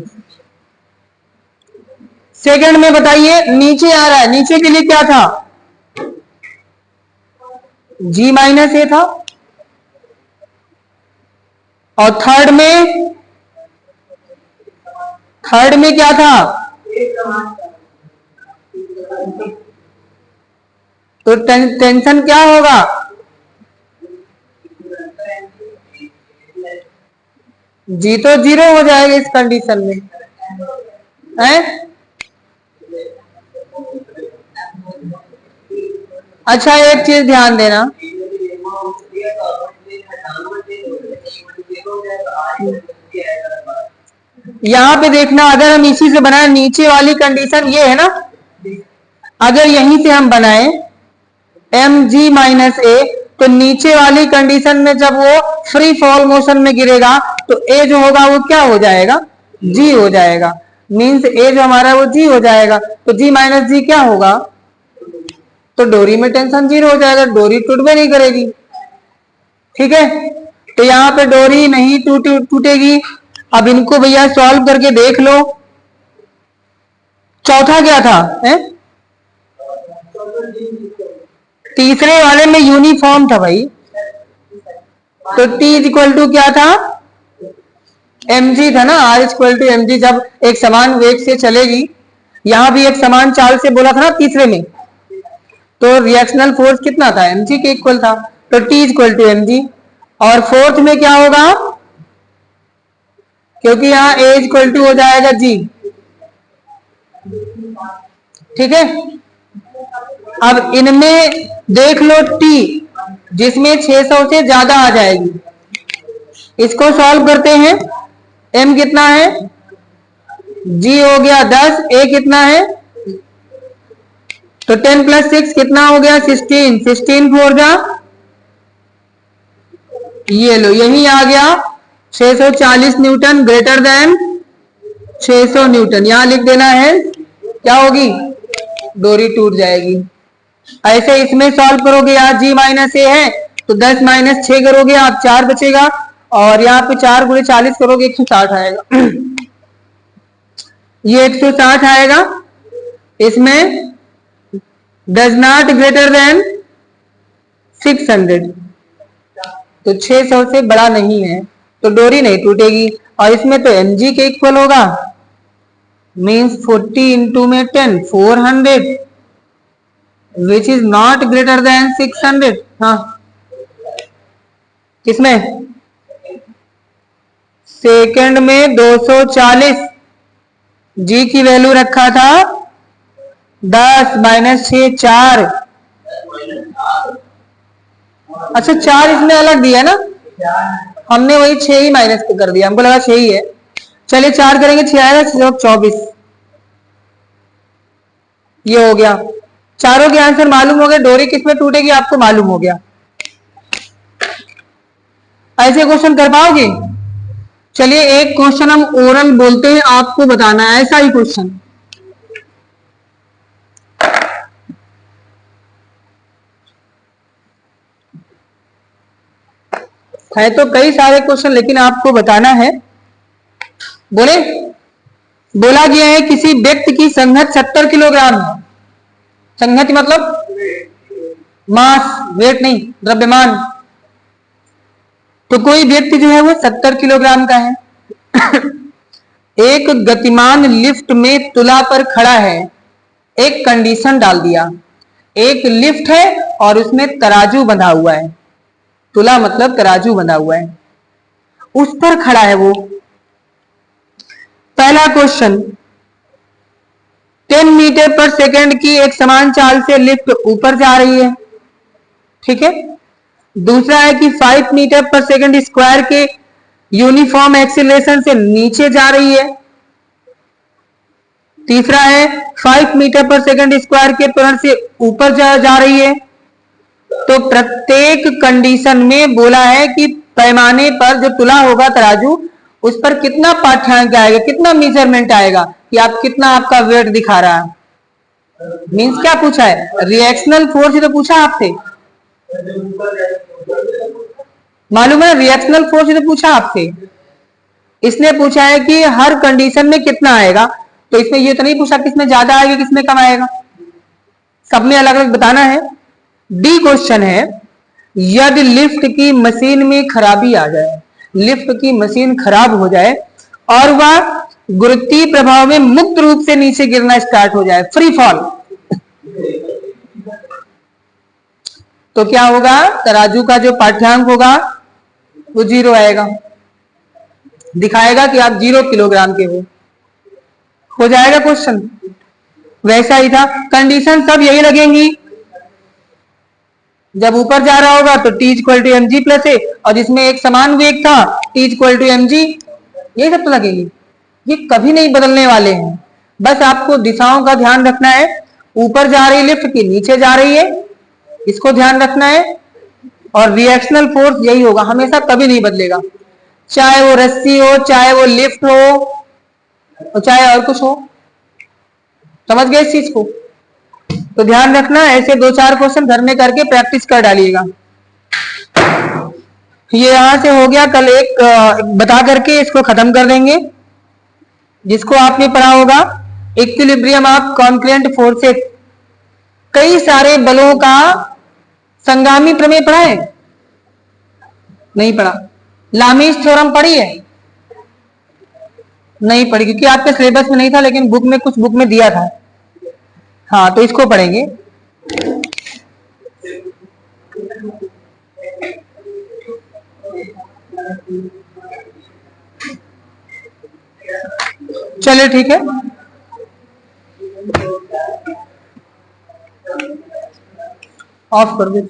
सेकंड में बताइए, नीचे आ रहा है, नीचे के लिए क्या था, G माइनस ए था। और थर्ड में क्या था, तो टेंशन क्या होगा, जी तो 0 हो जाएगा इस कंडीशन में है। अच्छा एक चीज ध्यान देना, यहाँ पे देखना, अगर हम इसी से बनाए, नीचे वाली कंडीशन ये है ना, अगर यहीं से हम बनाए mg माइनस ए, तो नीचे वाली कंडीशन में जब वो फ्री फॉल मोशन में गिरेगा तो a जो होगा वो क्या हो जाएगा, g हो जाएगा। मीन्स a जो हमारा वो g हो जाएगा, तो g माइनस जी क्या होगा, तो डोरी में टेंशन 0 हो जाएगा, डोरी टूटबे नहीं करेगी। ठीक है, तो यहाँ पे डोरी नहीं टूटेगी। अब इनको भैया सॉल्व करके देख लो। चौथा क्या था है? तीसरे वाले में यूनिफॉर्म था भाई, तो T इज इक्वल टू क्या था, mg था ना, R is equal to mg। जब एक समान वेग से चलेगी, यहां भी एक समान चाल से बोला था ना तीसरे में, तो रिएक्शनल फोर्स कितना था, mg के इक्वल था, तो T is equal to mg। और फोर्थ में क्या होगा, क्योंकि यहां A इज इक्वल टू हो जाएगा g। ठीक है, अब इनमें देख लो T, जिसमें 600 से ज्यादा आ जाएगी, इसको सॉल्व करते हैं। M कितना है, G हो गया 10, A कितना है, तो 10 प्लस 6 कितना हो गया 16, 16 4 जा, ये लो यही आ गया 640 न्यूटन ग्रेटर देन 600 न्यूटन। यहां लिख देना है, क्या होगी, डोरी टूट जाएगी। ऐसे इसमें सॉल्व करोगे, यहाँ G माइनस ए है तो 10 माइनस 6 करोगे आप 4 बचेगा, और यहाँ पे 4 गुणे 40 करोगे 160 आएगा। ये 160 आएगा, इसमें डज नॉट ग्रेटर देन 600, तो 600 से बड़ा नहीं है तो डोरी नहीं टूटेगी। और इसमें तो mg के इक्वल होगा, मीन्स 40 इंटू में 10 400, which is not greater than 600। हाँ किसमें, सेकंड में 240, जी की वैल्यू रखा था 10 माइनस 6 4, अच्छा 4 इसमें अलग दिया ना, हमने वही 6 ही माइनस कर दिया, हमको लगा 6 ही है। चलिए 4 करेंगे 6 आएगा, 24, ये हो गया। चारों के आंसर मालूम हो गए, डोरी किसमें टूटेगी आपको मालूम हो गया। ऐसे क्वेश्चन कर पाओगे। चलिए एक क्वेश्चन हम ओरल बोलते हैं, आपको बताना है ऐसा ही क्वेश्चन। है तो कई सारे क्वेश्चन, लेकिन आपको बताना है। बोला गया है किसी व्यक्ति की संगत 70 किलोग्राम है। संगति मतलब मास, वेट नहीं, द्रव्यमान। तो कोई व्यक्ति जो है वो 70 किलोग्राम का है। एक गतिमान लिफ्ट में तुला पर खड़ा है, एक कंडीशन डाल दिया, एक लिफ्ट है और उसमें तराजू बंधा हुआ है, तुला मतलब तराजू बंधा हुआ है, उस पर खड़ा है वो। पहला क्वेश्चन, 10 मीटर पर सेकंड की एक समान चाल से लिफ्ट ऊपर जा रही है, ठीक है। दूसरा है कि 5 मीटर पर सेकंड स्क्वायर के यूनिफॉर्म एक्सीलरेशन से नीचे जा रही है। तीसरा है 5 मीटर पर सेकंड स्क्वायर के त्वरण से ऊपर जा रही है। तो प्रत्येक कंडीशन में बोला है कि पैमाने पर जो तुला होगा तराजू, उस पर कितना पाठ्यांक आएगा, कितना मेजरमेंट आएगा कि आप कितना आपका वेट दिखा रहा है। मीन्स क्या पूछा है, रिएक्शनल फोर्स ही तो पूछा आपसे, मालूम है, रिएक्शनल फोर्स ही तो पूछा आपसे। इसने पूछा है कि हर कंडीशन में कितना आएगा, तो इसमें ये तो नहीं पूछा किसमें ज्यादा आएगा किसमें कम आएगा, सब में अलग अलग बताना है। डी क्वेश्चन है, यदि लिफ्ट की मशीन में खराबी आ जाए, लिफ्ट की मशीन खराब हो जाए और वह गुरुत्वीय प्रभाव में मुक्त रूप से नीचे गिरना स्टार्ट हो जाए, फ्री फॉल, तो क्या होगा, तराजू का जो पाठ्यांक होगा वो 0 आएगा, दिखाएगा कि आप 0 किलोग्राम के हो जाएगा क्वेश्चन। वैसा ही था, कंडीशन सब यही लगेंगी, जब ऊपर जा रहा होगा तो T equal to M G plus A, और जिसमें एक समान वेग था T equal to M G, ये सब तो लगेगी, ये कभी नहीं बदलने वाले हैं। बस आपको दिशाओं का ध्यान रखना है, ऊपर जा रही लिफ्ट की नीचे जा रही है, इसको ध्यान रखना है, और रिएक्शनल फोर्स यही होगा, हमेशा कभी नहीं बदलेगा, चाहे वो रस्सी हो, चाहे वो लिफ्ट हो, और चाहे और कुछ हो। समझ गए इस चीज को, तो ध्यान रखना, ऐसे 2-4 क्वेश्चन घर में करके प्रैक्टिस कर डालिएगा। ये यहां से हो गया, कल एक बता करके इसको खत्म कर देंगे, जिसको आपने पढ़ा होगा इक्विलिब्रियम ऑफ कॉन्करेंट फोर्सेस, कई सारे बलों का संगामी प्रमेय पढ़ा है, नहीं पढ़ा। लामीज थ्योरम पढ़ी है, नहीं पढ़ी, क्योंकि आपके सिलेबस में नहीं था, लेकिन बुक में, कुछ बुक में दिया था। हाँ, तो इसको पढ़ेंगे। चलिए ठीक है, ऑफ कर दो।